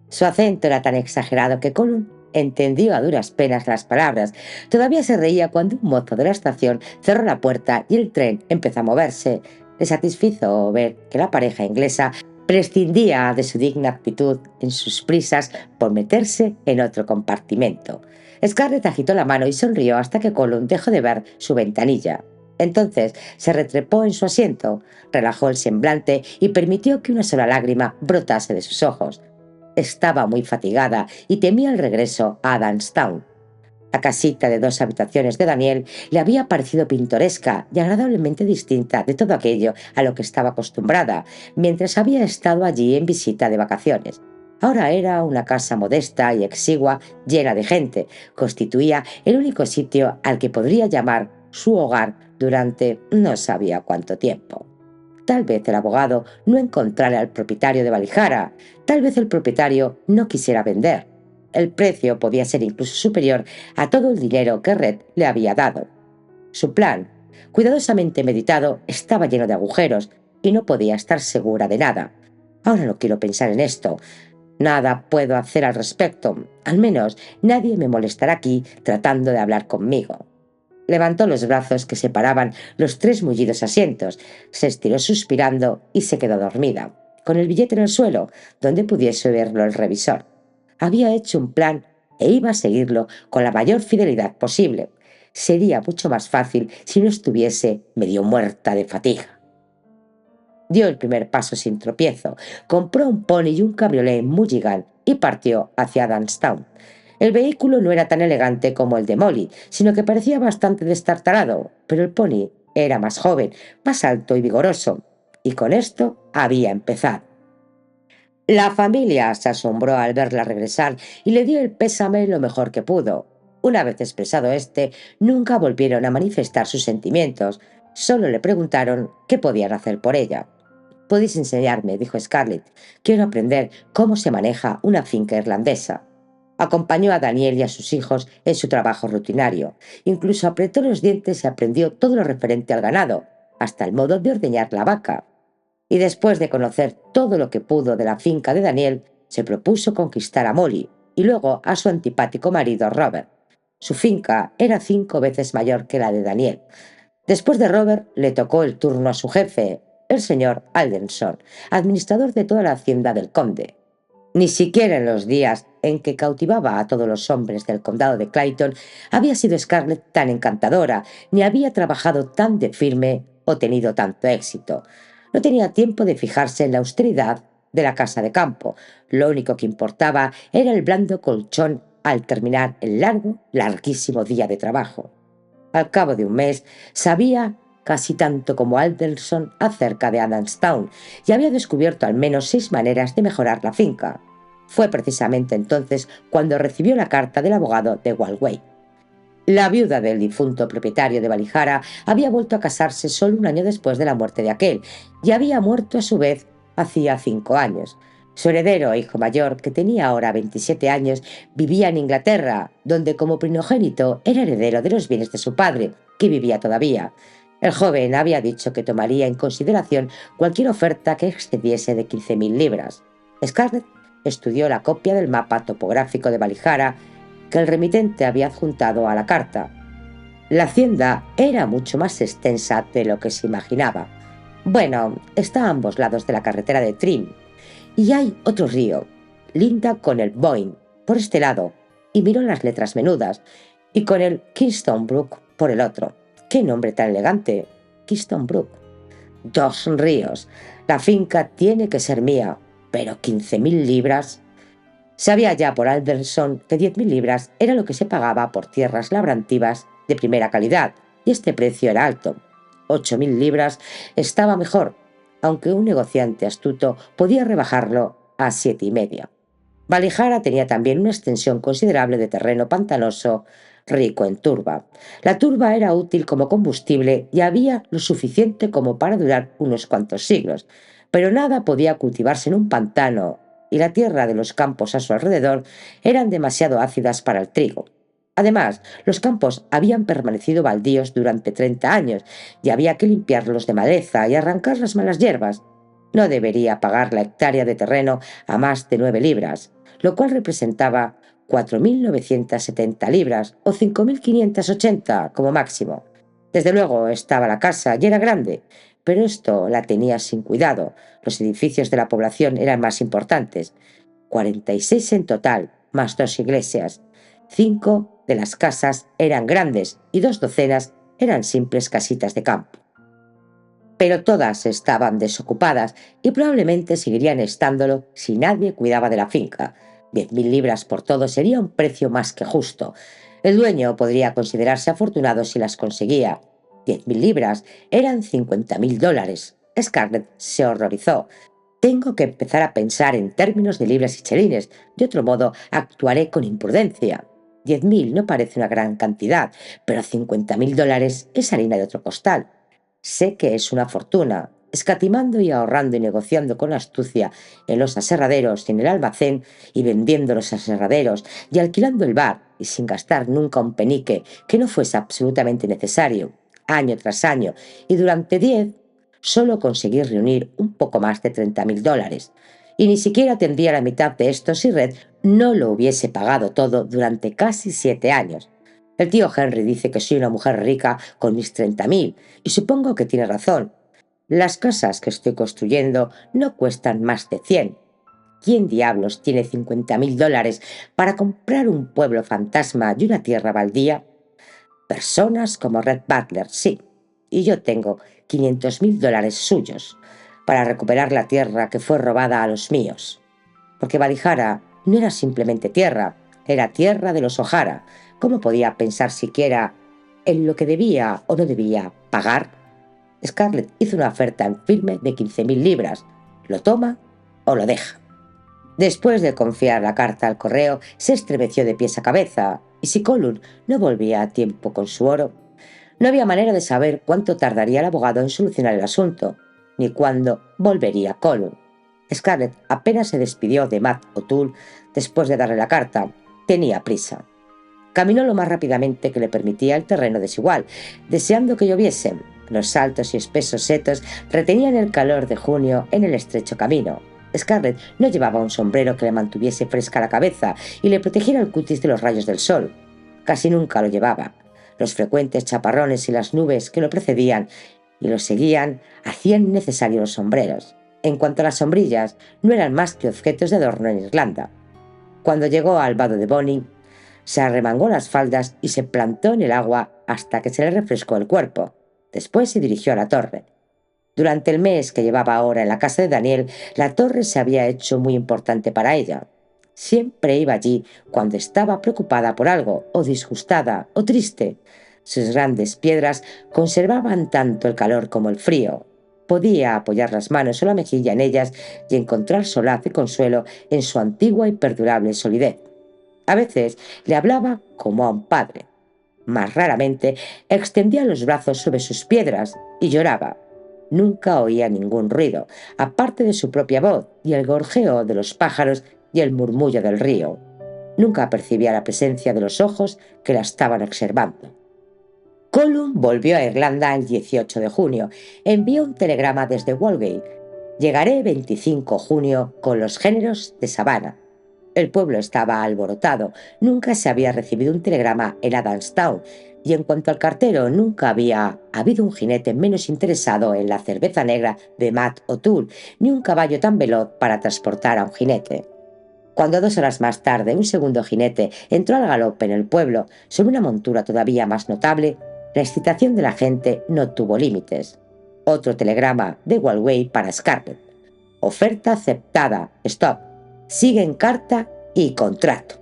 Su acento era tan exagerado que Colum entendió a duras penas las palabras. Todavía se reía cuando un mozo de la estación cerró la puerta y el tren empezó a moverse. Le satisfizo ver que la pareja inglesa prescindía de su digna actitud en sus prisas por meterse en otro compartimento. Scarlett agitó la mano y sonrió hasta que Colum dejó de ver su ventanilla. Entonces se retrepó en su asiento, relajó el semblante y permitió que una sola lágrima brotase de sus ojos. Estaba muy fatigada y temía el regreso a Adamstown. La casita de 2 habitaciones de Daniel le había parecido pintoresca y agradablemente distinta de todo aquello a lo que estaba acostumbrada mientras había estado allí en visita de vacaciones. Ahora era una casa modesta y exigua, llena de gente. Constituía el único sitio al que podría llamar su hogar durante no sabía cuánto tiempo. Tal vez el abogado no encontrara al propietario de Valijara. Tal vez el propietario no quisiera vender. El precio podía ser incluso superior a todo el dinero que Red le había dado. Su plan, cuidadosamente meditado, estaba lleno de agujeros y no podía estar segura de nada. Ahora no quiero pensar en esto. Nada puedo hacer al respecto. Al menos nadie me molestará aquí tratando de hablar conmigo. Levantó los brazos que separaban los 3 mullidos asientos, se estiró suspirando y se quedó dormida, con el billete en el suelo, donde pudiese verlo el revisor. Había hecho un plan e iba a seguirlo con la mayor fidelidad posible. Sería mucho más fácil si no estuviese medio muerta de fatiga. Dio el primer paso sin tropiezo, compró un pony y un cabriolé en Mulligan y partió hacia Adamstown. El vehículo no era tan elegante como el de Molly, sino que parecía bastante destartalado, pero el pony era más joven, más alto y vigoroso, y con esto había empezado. La familia se asombró al verla regresar y le dio el pésame lo mejor que pudo. Una vez expresado este, nunca volvieron a manifestar sus sentimientos, solo le preguntaron qué podían hacer por ella. «Podéis enseñarme», dijo Scarlett. «Quiero aprender cómo se maneja una finca irlandesa». Acompañó a Daniel y a sus hijos en su trabajo rutinario. Incluso apretó los dientes y aprendió todo lo referente al ganado, hasta el modo de ordeñar la vaca. Y después de conocer todo lo que pudo de la finca de Daniel, se propuso conquistar a Molly y luego a su antipático marido Robert. Su finca era 5 veces mayor que la de Daniel. Después de Robert, le tocó el turno a su jefe, el señor Aldenson, administrador de toda la hacienda del conde. Ni siquiera en los días en que cautivaba a todos los hombres del condado de Clayton había sido Scarlett tan encantadora, ni había trabajado tan de firme o tenido tanto éxito. No tenía tiempo de fijarse en la austeridad de la casa de campo. Lo único que importaba era el blando colchón al terminar el larguísimo día de trabajo. Al cabo de un mes, sabía casi tanto como Alderson acerca de Adamstown y había descubierto al menos 6 maneras de mejorar la finca. Fue precisamente entonces cuando recibió la carta del abogado de Galway. La viuda del difunto propietario de Valijara había vuelto a casarse solo un año después de la muerte de aquel, y había muerto a su vez hacía 5 años. Su heredero, hijo mayor, que tenía ahora 27 años, vivía en Inglaterra, donde como primogénito era heredero de los bienes de su padre, que vivía todavía. El joven había dicho que tomaría en consideración cualquier oferta que excediese de 15.000 libras. Scarlett estudió la copia del mapa topográfico de Valijara que el remitente había adjuntado a la carta. La hacienda era mucho más extensa de lo que se imaginaba. Bueno, está a ambos lados de la carretera de Trim, y hay otro río, linda con el Boyne, por este lado, y miró las letras menudas, y con el Kingston Brook por el otro. ¡Qué nombre tan elegante! Kingston Brook. 2 ríos. La finca tiene que ser mía, pero 15.000 libras. Sabía ya por Alderson que 10.000 libras era lo que se pagaba por tierras labrantivas de primera calidad, y este precio era alto. 8.000 libras estaba mejor, aunque un negociante astuto podía rebajarlo a 7,5. Valijara tenía también una extensión considerable de terreno pantanoso, rico en turba. La turba era útil como combustible y había lo suficiente como para durar unos cuantos siglos, pero nada podía cultivarse en un pantano y la tierra de los campos a su alrededor eran demasiado ácidas para el trigo. Además, los campos habían permanecido baldíos durante 30 años y había que limpiarlos de maleza y arrancar las malas hierbas. No debería pagar la hectárea de terreno a más de 9 libras, lo cual representaba 4.970 libras o 5.580 como máximo. Desde luego estaba la casa y era grande, pero esto la tenía sin cuidado. Los edificios de la población eran más importantes. 46 en total, más 2 iglesias. 5 de las casas eran grandes y 2 docenas eran simples casitas de campo. Pero todas estaban desocupadas y probablemente seguirían estándolo si nadie cuidaba de la finca. 10.000 libras por todo sería un precio más que justo. El dueño podría considerarse afortunado si las conseguía. 10.000 libras eran 50.000 dólares. Scarlett se horrorizó. Tengo que empezar a pensar en términos de libras y chelines. De otro modo, actuaré con imprudencia. 10.000 no parece una gran cantidad, pero 50.000 dólares es harina de otro costal. Sé que es una fortuna. Escatimando y ahorrando y negociando con astucia en los aserraderos y en el almacén, y vendiendo los aserraderos y alquilando el bar, y sin gastar nunca un penique que no fuese absolutamente necesario, año tras año, y durante 10, solo conseguí reunir un poco más de 30.000 dólares. Y ni siquiera tendría la mitad de esto si Red no lo hubiese pagado todo durante casi 7 años. El tío Henry dice que soy una mujer rica con mis 30.000, y supongo que tiene razón. Las casas que estoy construyendo no cuestan más de 100. ¿Quién diablos tiene 50.000 dólares para comprar un pueblo fantasma y una tierra baldía? Personas como Red Butler, sí. Y yo tengo 500.000 dólares suyos para recuperar la tierra que fue robada a los míos. Porque Valijara no era simplemente tierra, era tierra de los O'Hara. ¿Cómo podía pensar siquiera en lo que debía o no debía pagar? Scarlett hizo una oferta en firme de 15.000 libras. ¿Lo toma o lo deja? Después de confiar la carta al correo, se estremeció de pies a cabeza, y si Colum no volvía a tiempo con su oro, no había manera de saber cuánto tardaría el abogado en solucionar el asunto, ni cuándo volvería Colum. Scarlett apenas se despidió de Matt O'Toole después de darle la carta. Tenía prisa. Caminó lo más rápidamente que le permitía el terreno desigual, deseando que lloviese. Los altos y espesos setos retenían el calor de junio en el estrecho camino. Scarlett no llevaba un sombrero que le mantuviese fresca la cabeza y le protegiera el cutis de los rayos del sol. Casi nunca lo llevaba. Los frecuentes chaparrones y las nubes que lo precedían y lo seguían hacían necesarios los sombreros. En cuanto a las sombrillas, no eran más que objetos de adorno en Irlanda. Cuando llegó al vado de Bonny, se arremangó las faldas y se plantó en el agua hasta que se le refrescó el cuerpo. Después se dirigió a la torre. Durante el mes que llevaba ahora en la casa de Daniel, la torre se había hecho muy importante para ella. Siempre iba allí cuando estaba preocupada por algo, o disgustada, o triste. Sus grandes piedras conservaban tanto el calor como el frío. Podía apoyar las manos o la mejilla en ellas y encontrar solaz y consuelo en su antigua y perdurable solidez. A veces le hablaba como a un padre. Más raramente extendía los brazos sobre sus piedras y lloraba. Nunca oía ningún ruido, aparte de su propia voz y el gorjeo de los pájaros y el murmullo del río. Nunca percibía la presencia de los ojos que la estaban observando. Colum volvió a Irlanda el 18 de junio. Envió un telegrama desde Walgate. Llegaré 25 de junio con los géneros de Savannah. El pueblo estaba alborotado. Nunca se había recibido un telegrama en Adamstown, y en cuanto al cartero, nunca había habido un jinete menos interesado en la cerveza negra de Matt O'Toole, ni un caballo tan veloz para transportar a un jinete. Cuando 2 horas más tarde un segundo jinete entró al galope en el pueblo sobre una montura todavía más notable, la excitación de la gente no tuvo límites. Otro telegrama de Galway para Scarlett. Oferta aceptada. Stop. Sigue en carta y contrato.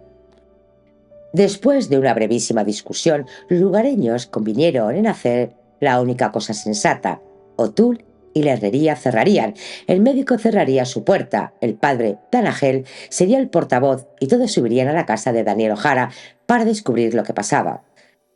Después de una brevísima discusión, los lugareños convinieron en hacer la única cosa sensata. O'Toole y la herrería cerrarían, el médico cerraría su puerta, el padre Danagel sería el portavoz y todos subirían a la casa de Daniel O'Hara para descubrir lo que pasaba.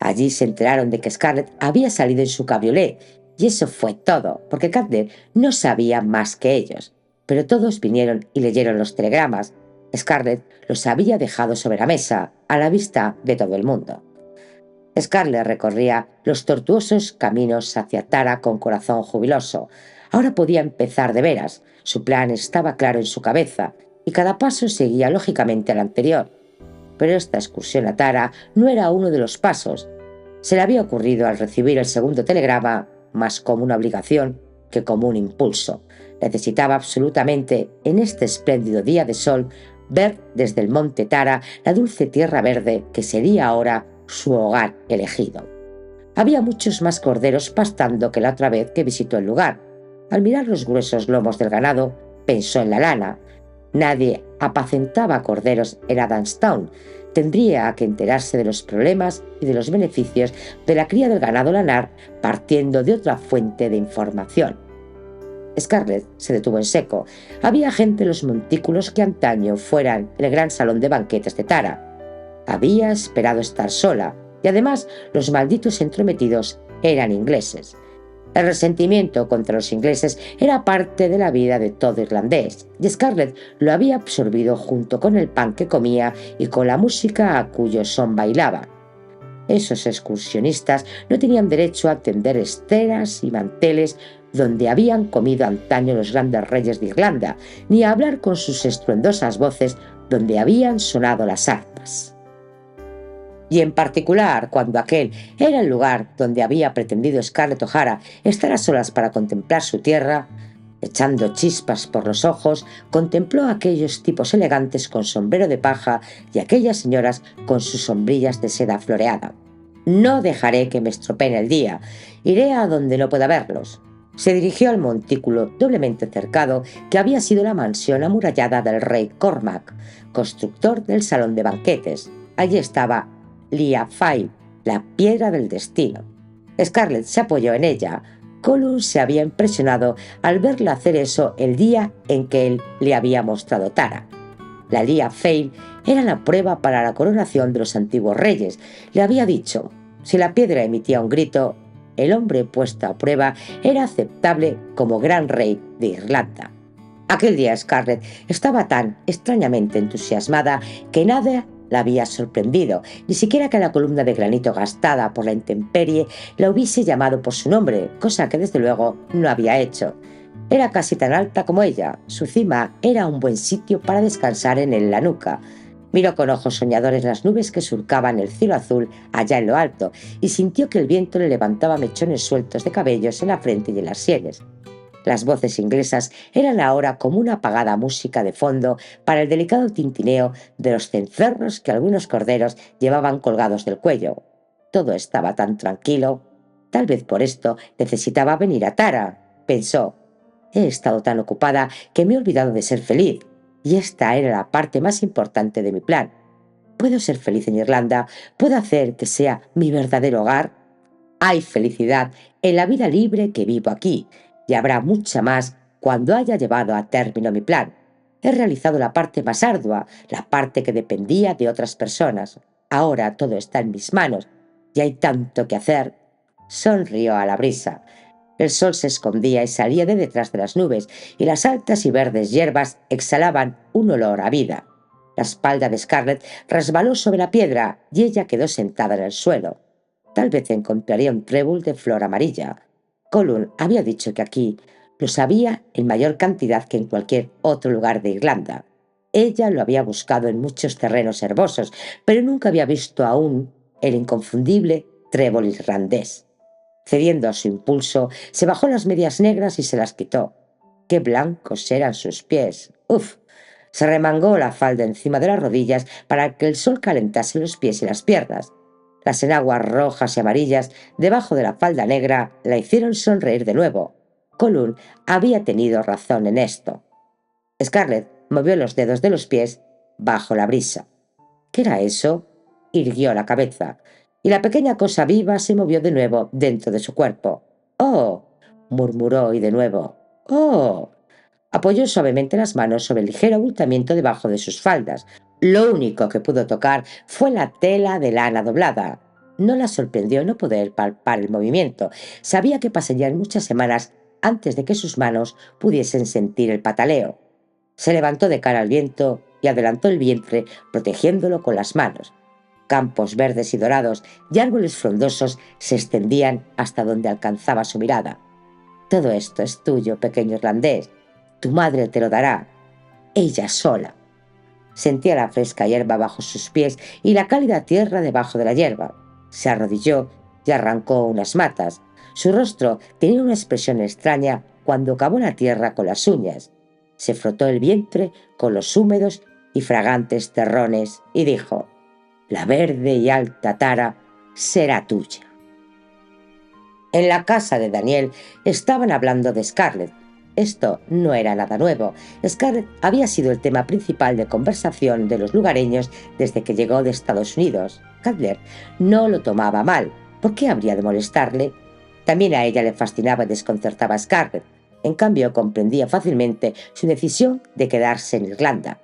Allí se enteraron de que Scarlett había salido en su cabriolé, y eso fue todo, porque Cadner no sabía más que ellos. Pero todos vinieron y leyeron los telegramas. Scarlett los había dejado sobre la mesa, a la vista de todo el mundo. Scarlett recorría los tortuosos caminos hacia Tara con corazón jubiloso. Ahora podía empezar de veras. Su plan estaba claro en su cabeza, y cada paso seguía lógicamente al anterior. Pero esta excursión a Tara no era uno de los pasos. Se le había ocurrido al recibir el segundo telegrama más como una obligación que como un impulso. Necesitaba absolutamente, en este espléndido día de sol, ver desde el monte Tara la dulce tierra verde que sería ahora su hogar elegido. Había muchos más corderos pastando que la otra vez que visitó el lugar. Al mirar los gruesos lomos del ganado, pensó en la lana. Nadie apacentaba corderos en Adamstown. Tendría que enterarse de los problemas y de los beneficios de la cría del ganado lanar partiendo de otra fuente de información. Scarlett se detuvo en seco. Había gente en los montículos que antaño fueran el gran salón de banquetes de Tara. Había esperado estar sola, y además los malditos entrometidos eran ingleses. El resentimiento contra los ingleses era parte de la vida de todo irlandés, y Scarlett lo había absorbido junto con el pan que comía y con la música a cuyo son bailaba. Esos excursionistas no tenían derecho a tender esteras y manteles donde habían comido antaño los grandes reyes de Irlanda, ni a hablar con sus estruendosas voces donde habían sonado las arpas. Y en particular cuando aquel era el lugar donde había pretendido Scarlett O'Hara estar a solas para contemplar su tierra, echando chispas por los ojos, contempló a aquellos tipos elegantes con sombrero de paja y aquellas señoras con sus sombrillas de seda floreada. No dejaré que me estropeen el día. Iré a donde no pueda verlos. Se dirigió al montículo doblemente cercado que había sido la mansión amurallada del rey Cormac, constructor del salón de banquetes. Allí estaba Lia Fai, la piedra del destino. Scarlett se apoyó en ella. Colum se había impresionado al verla hacer eso el día en que él le había mostrado Tara. La Lia Fale era la prueba para la coronación de los antiguos reyes. Le había dicho, si la piedra emitía un grito, el hombre puesto a prueba era aceptable como gran rey de Irlanda. Aquel día Scarlett estaba tan extrañamente entusiasmada que nada la había sorprendido, ni siquiera que la columna de granito gastada por la intemperie la hubiese llamado por su nombre, cosa que desde luego no había hecho. Era casi tan alta como ella, su cima era un buen sitio para descansar en la nuca. Miró con ojos soñadores las nubes que surcaban el cielo azul allá en lo alto y sintió que el viento le levantaba mechones sueltos de cabellos en la frente y en las sienes. Las voces inglesas eran ahora como una apagada música de fondo para el delicado tintineo de los cencerros que algunos corderos llevaban colgados del cuello. Todo estaba tan tranquilo. Tal vez por esto necesitaba venir a Tara, pensó. He estado tan ocupada que me he olvidado de ser feliz, y esta era la parte más importante de mi plan. ¿Puedo ser feliz en Irlanda? ¿Puedo hacer que sea mi verdadero hogar? Hay felicidad en la vida libre que vivo aquí, y habrá mucha más cuando haya llevado a término mi plan. He realizado la parte más ardua, la parte que dependía de otras personas. Ahora todo está en mis manos, y hay tanto que hacer. Sonrió a la brisa. El sol se escondía y salía de detrás de las nubes, y las altas y verdes hierbas exhalaban un olor a vida. La espalda de Scarlett resbaló sobre la piedra y ella quedó sentada en el suelo. Tal vez encontraría un trébol de flor amarilla. Colum había dicho que aquí los había en mayor cantidad que en cualquier otro lugar de Irlanda. Ella lo había buscado en muchos terrenos herbosos, pero nunca había visto aún el inconfundible trébol irlandés. Cediendo a su impulso, se bajó las medias negras y se las quitó. ¡Qué blancos eran sus pies! ¡Uf! Se remangó la falda encima de las rodillas para que el sol calentase los pies y las piernas. Las enaguas rojas y amarillas debajo de la falda negra la hicieron sonreír de nuevo. Colum había tenido razón en esto. Scarlett movió los dedos de los pies bajo la brisa. ¿Qué era eso? Irguió la cabeza, y la pequeña cosa viva se movió de nuevo dentro de su cuerpo. «¡Oh!», murmuró, y de nuevo «¡Oh!». Apoyó suavemente las manos sobre el ligero abultamiento debajo de sus faldas. Lo único que pudo tocar fue la tela de lana doblada. No la sorprendió no poder palpar el movimiento. Sabía que pasarían muchas semanas antes de que sus manos pudiesen sentir el pataleo. Se levantó de cara al viento y adelantó el vientre protegiéndolo con las manos. Campos verdes y dorados y árboles frondosos se extendían hasta donde alcanzaba su mirada. «Todo esto es tuyo, pequeño irlandés. Tu madre te lo dará. Ella sola». Sentía la fresca hierba bajo sus pies y la cálida tierra debajo de la hierba. Se arrodilló y arrancó unas matas. Su rostro tenía una expresión extraña cuando cavó la tierra con las uñas. Se frotó el vientre con los húmedos y fragantes terrones y dijo: «La verde y alta Tara será tuya». En la casa de Daniel estaban hablando de Scarlett. Esto no era nada nuevo. Scarlett había sido el tema principal de conversación de los lugareños desde que llegó de Estados Unidos. Candler no lo tomaba mal. ¿Por qué habría de molestarle? También a ella le fascinaba y desconcertaba a Scarlett. En cambio, comprendía fácilmente su decisión de quedarse en Irlanda.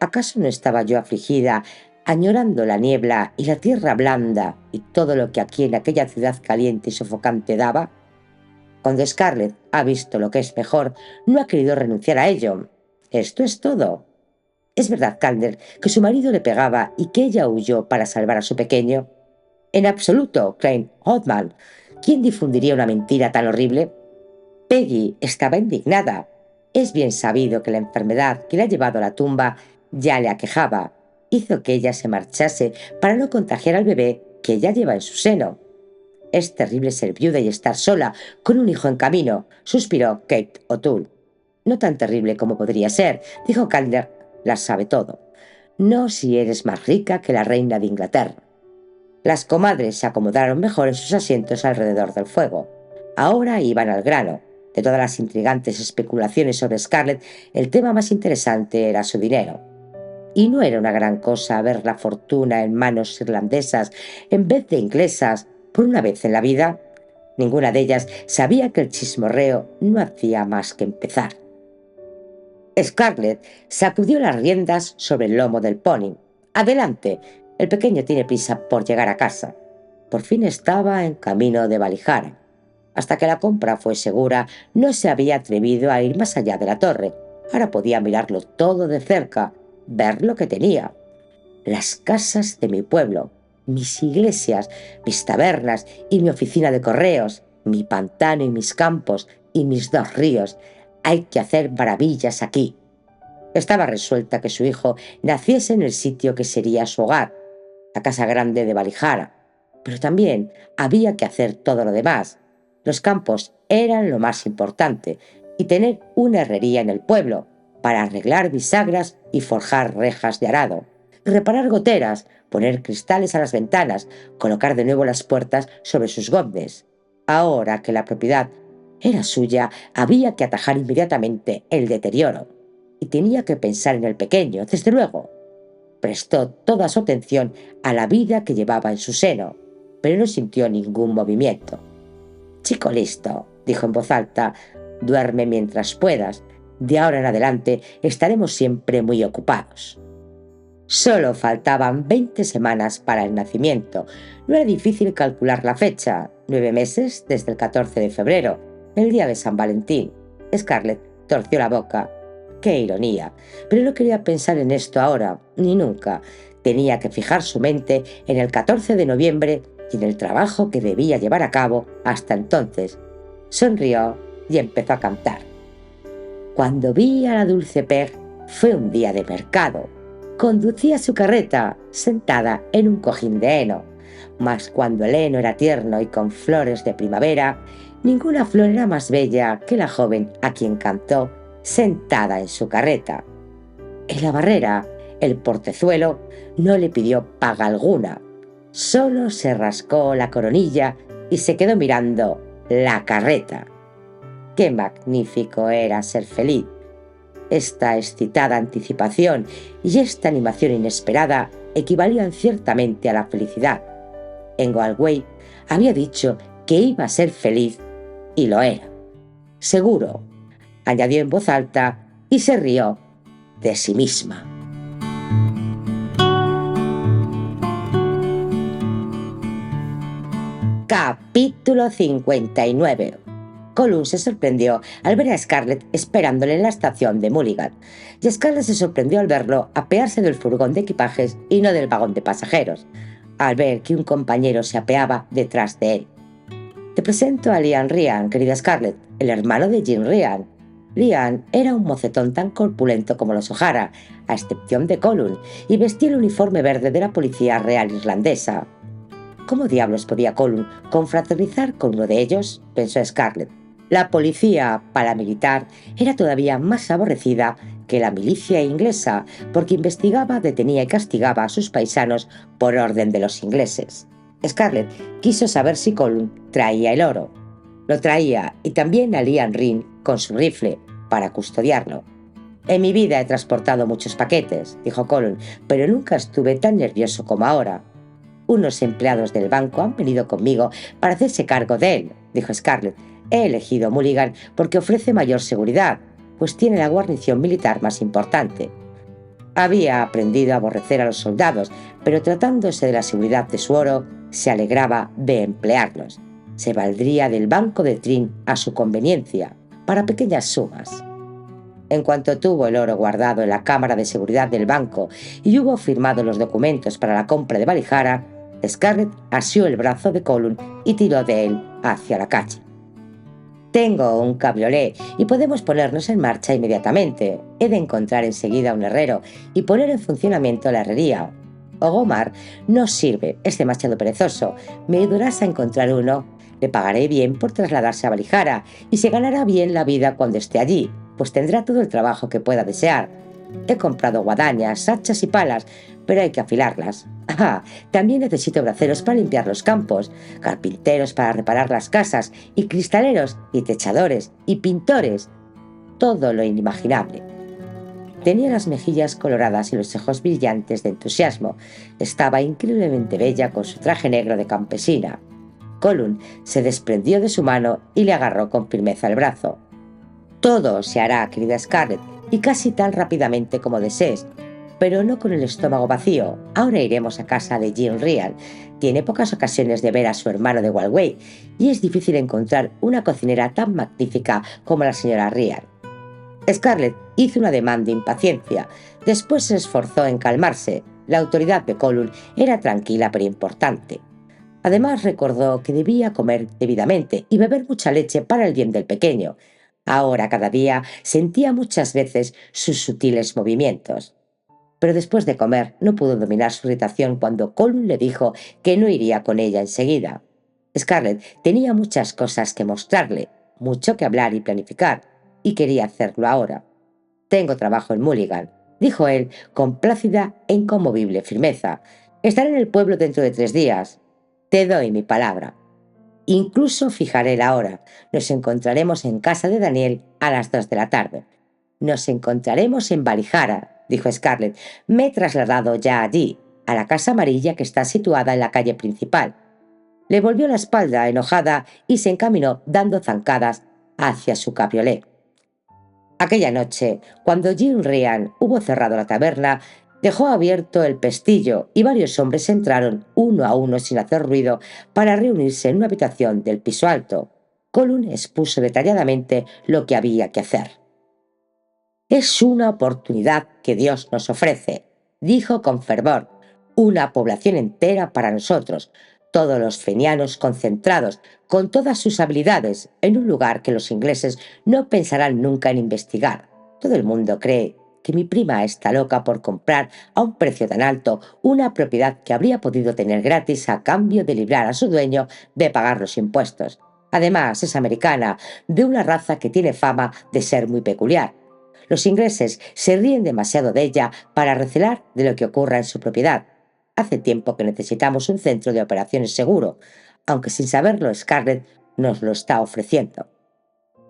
¿Acaso no estaba yo afligida, añorando la niebla y la tierra blanda y todo lo que aquí en aquella ciudad caliente y sofocante daba? Cuando Scarlett ha visto lo que es mejor, no ha querido renunciar a ello. Esto es todo. ¿Es verdad, Calder, que su marido le pegaba y que ella huyó para salvar a su pequeño? En absoluto, Crane Hodman. ¿Quién difundiría una mentira tan horrible? Peggy estaba indignada. Es bien sabido que la enfermedad que le ha llevado a la tumba ya le aquejaba. Hizo que ella se marchase para no contagiar al bebé que ella lleva en su seno. «Es terrible ser viuda y estar sola, con un hijo en camino», suspiró Kate O'Toole. «No tan terrible como podría ser», dijo Calder. «La sabe todo. No si eres más rica que la reina de Inglaterra». Las comadres se acomodaron mejor en sus asientos alrededor del fuego. Ahora iban al grano. De todas las intrigantes especulaciones sobre Scarlett, el tema más interesante era su dinero. Y no era una gran cosa ver la fortuna en manos irlandesas en vez de inglesas por una vez en la vida. Ninguna de ellas sabía que el chismorreo no hacía más que empezar. Scarlett sacudió las riendas sobre el lomo del pony. Adelante, el pequeño tiene prisa por llegar a casa. Por fin estaba en camino de Valijara. Hasta que la compra fue segura, no se había atrevido a ir más allá de la torre. Ahora podía mirarlo todo de cerca, ver lo que tenía. Las casas de mi pueblo, mis iglesias, mis tabernas y mi oficina de correos, mi pantano y mis campos y mis 2 ríos. Hay que hacer maravillas aquí. Estaba resuelta que su hijo naciese en el sitio que sería su hogar, la casa grande de Valijara. Pero también había que hacer todo lo demás. Los campos eran lo más importante y tener una herrería en el pueblo para arreglar bisagras y forjar rejas de arado, reparar goteras, poner cristales a las ventanas, colocar de nuevo las puertas sobre sus goznes. Ahora que la propiedad era suya, había que atajar inmediatamente el deterioro. Y tenía que pensar en el pequeño, desde luego. Prestó toda su atención a la vida que llevaba en su seno, pero no sintió ningún movimiento. «Chico listo», dijo en voz alta, «duerme mientras puedas. De ahora en adelante estaremos siempre muy ocupados». Solo faltaban 20 semanas para el nacimiento. No era difícil calcular la fecha, 9 meses desde el 14 de febrero, el día de San Valentín. Scarlett torció la boca. ¡Qué ironía! Pero no quería pensar en esto ahora, ni nunca. Tenía que fijar su mente en el 14 de noviembre y en el trabajo que debía llevar a cabo hasta entonces. Sonrió y empezó a cantar. Cuando vi a la dulce Peg, fue un día de mercado. Conducía su carreta, sentada en un cojín de heno. Mas cuando el heno era tierno y con flores de primavera, ninguna flor era más bella que la joven a quien cantó, sentada en su carreta. En la barrera, el portezuelo no le pidió paga alguna. Solo se rascó la coronilla y se quedó mirando la carreta. ¡Qué magnífico era ser feliz! Esta excitada anticipación y esta animación inesperada equivalían ciertamente a la felicidad. En Galway había dicho que iba a ser feliz y lo era. Seguro, añadió en voz alta y se rió de sí misma. Capítulo 59. Colum se sorprendió al ver a Scarlett esperándole en la estación de Mulligan, y Scarlett se sorprendió al verlo apearse del furgón de equipajes y no del vagón de pasajeros, al ver que un compañero se apeaba detrás de él. «Te presento a Liam Ryan, querida Scarlett, el hermano de Jim Ryan». Liam era un mocetón tan corpulento como los O'Hara, a excepción de Colum, y vestía el uniforme verde de la Policía Real Irlandesa. ¿Cómo diablos podía Colum confraternizar con uno de ellos?, pensó Scarlett. La policía paramilitar era todavía más aborrecida que la milicia inglesa, porque investigaba, detenía y castigaba a sus paisanos por orden de los ingleses. Scarlett quiso saber si Colum traía el oro. Lo traía, y también a Liam Ryan con su rifle, para custodiarlo. «En mi vida he transportado muchos paquetes», dijo Colum, «pero nunca estuve tan nervioso como ahora». «Unos empleados del banco han venido conmigo para hacerse cargo de él», dijo Scarlett. «He elegido Mulligan porque ofrece mayor seguridad, pues tiene la guarnición militar más importante». Había aprendido a aborrecer a los soldados, pero tratándose de la seguridad de su oro, se alegraba de emplearlos. Se valdría del banco de Trin a su conveniencia, para pequeñas sumas. En cuanto tuvo el oro guardado en la cámara de seguridad del banco y hubo firmado los documentos para la compra de Valijara, Scarlett asió el brazo de Colum y tiró de él hacia la calle. «Tengo un cabriolé y podemos ponernos en marcha inmediatamente. He de encontrar enseguida un herrero y poner en funcionamiento la herrería. Ogomar no sirve, es demasiado perezoso. Me ayudarás a encontrar uno. Le pagaré bien por trasladarse a Valijara y se ganará bien la vida cuando esté allí, pues tendrá todo el trabajo que pueda desear. He comprado guadañas, hachas y palas, pero hay que afilarlas. También necesito braceros para limpiar los campos, carpinteros para reparar las casas, y cristaleros, y techadores, y pintores. Todo lo inimaginable». Tenía las mejillas coloradas y los ojos brillantes de entusiasmo. Estaba increíblemente bella con su traje negro de campesina. Colum se desprendió de su mano y le agarró con firmeza el brazo. «Todo se hará, querida Scarlett. y casi tan rápidamente como desees, pero no con el estómago vacío. Ahora iremos a casa de Jean Ryan. Tiene pocas ocasiones de ver a su hermano de Galway y es difícil encontrar una cocinera tan magnífica como la señora Ryan. Scarlett hizo un ademán de impaciencia. Después se esforzó en calmarse. La autoridad de Colum era tranquila pero importante. Además recordó que debía comer debidamente y beber mucha leche para el bien del pequeño. Ahora cada día sentía muchas veces sus sutiles movimientos. Pero después de comer no pudo dominar su irritación cuando Colum le dijo que no iría con ella enseguida. Scarlett tenía muchas cosas que mostrarle, mucho que hablar y planificar, y quería hacerlo ahora. «Tengo trabajo en Mulligan», dijo él con plácida e inconmovible firmeza. «Estaré en el pueblo dentro de 3 días. Te doy mi palabra. Incluso fijaré la hora. Nos encontraremos en casa de Daniel a las 2 de la tarde». «Nos encontraremos en Valijara», dijo Scarlett. «Me he trasladado ya allí, a la casa amarilla que está situada en la calle principal». Le volvió la espalda enojada y se encaminó dando zancadas hacia su cabriolé. Aquella noche, cuando Jean Ryan hubo cerrado la taberna, dejó abierto el pestillo y varios hombres entraron uno a uno sin hacer ruido para reunirse en una habitación del piso alto. Colum expuso detalladamente lo que había que hacer. «Es una oportunidad que Dios nos ofrece», dijo con fervor. «Una población entera para nosotros, todos los fenianos concentrados, con todas sus habilidades, en un lugar que los ingleses no pensarán nunca en investigar. Todo el mundo cree que mi prima está loca por comprar a un precio tan alto una propiedad que habría podido tener gratis a cambio de librar a su dueño de pagar los impuestos. Además, es americana, de una raza que tiene fama de ser muy peculiar. Los ingleses se ríen demasiado de ella para recelar de lo que ocurra en su propiedad. Hace tiempo que necesitamos un centro de operaciones seguro, aunque sin saberlo Scarlett nos lo está ofreciendo».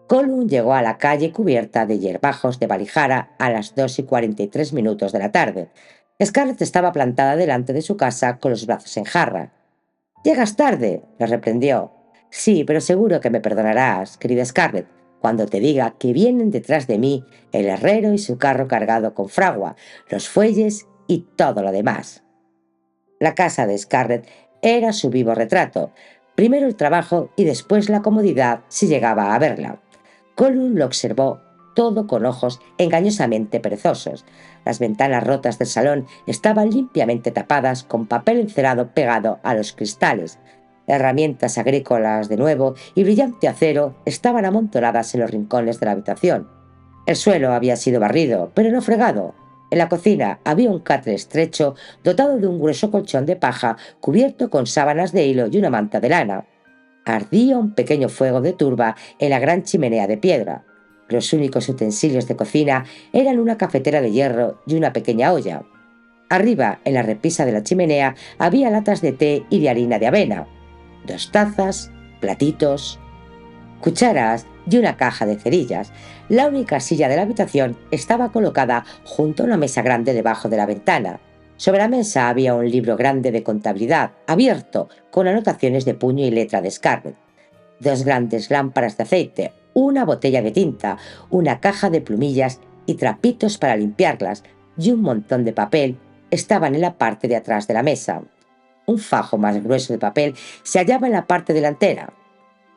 Colum llegó a la calle cubierta de hierbajos de Valijara a las 2:43 de la tarde. Scarlett estaba plantada delante de su casa con los brazos en jarra. «Llegas tarde», le reprendió. «Sí, pero seguro que me perdonarás, querida Scarlett, cuando te diga que vienen detrás de mí el herrero y su carro cargado con fragua, los fuelles y todo lo demás». La casa de Scarlett era su vivo retrato. Primero el trabajo y después la comodidad si llegaba a verla. Colum lo observó todo con ojos engañosamente perezosos. Las ventanas rotas del salón estaban limpiamente tapadas con papel encerado pegado a los cristales. Herramientas agrícolas de nuevo y brillante acero estaban amontonadas en los rincones de la habitación. El suelo había sido barrido, pero no fregado. En la cocina había un catre estrecho dotado de un grueso colchón de paja cubierto con sábanas de hilo y una manta de lana. Ardía un pequeño fuego de turba en la gran chimenea de piedra. Los únicos utensilios de cocina eran una cafetera de hierro y una pequeña olla. Arriba, en la repisa de la chimenea, había latas de té y de harina de avena, 2 tazas, platitos, cucharas y una caja de cerillas. La única silla de la habitación estaba colocada junto a una mesa grande debajo de la ventana. Sobre la mesa había un libro grande de contabilidad, abierto, con anotaciones de puño y letra de Scarlett. 2 grandes lámparas de aceite, una botella de tinta, una caja de plumillas y trapitos para limpiarlas, y un montón de papel estaban en la parte de atrás de la mesa. Un fajo más grueso de papel se hallaba en la parte delantera.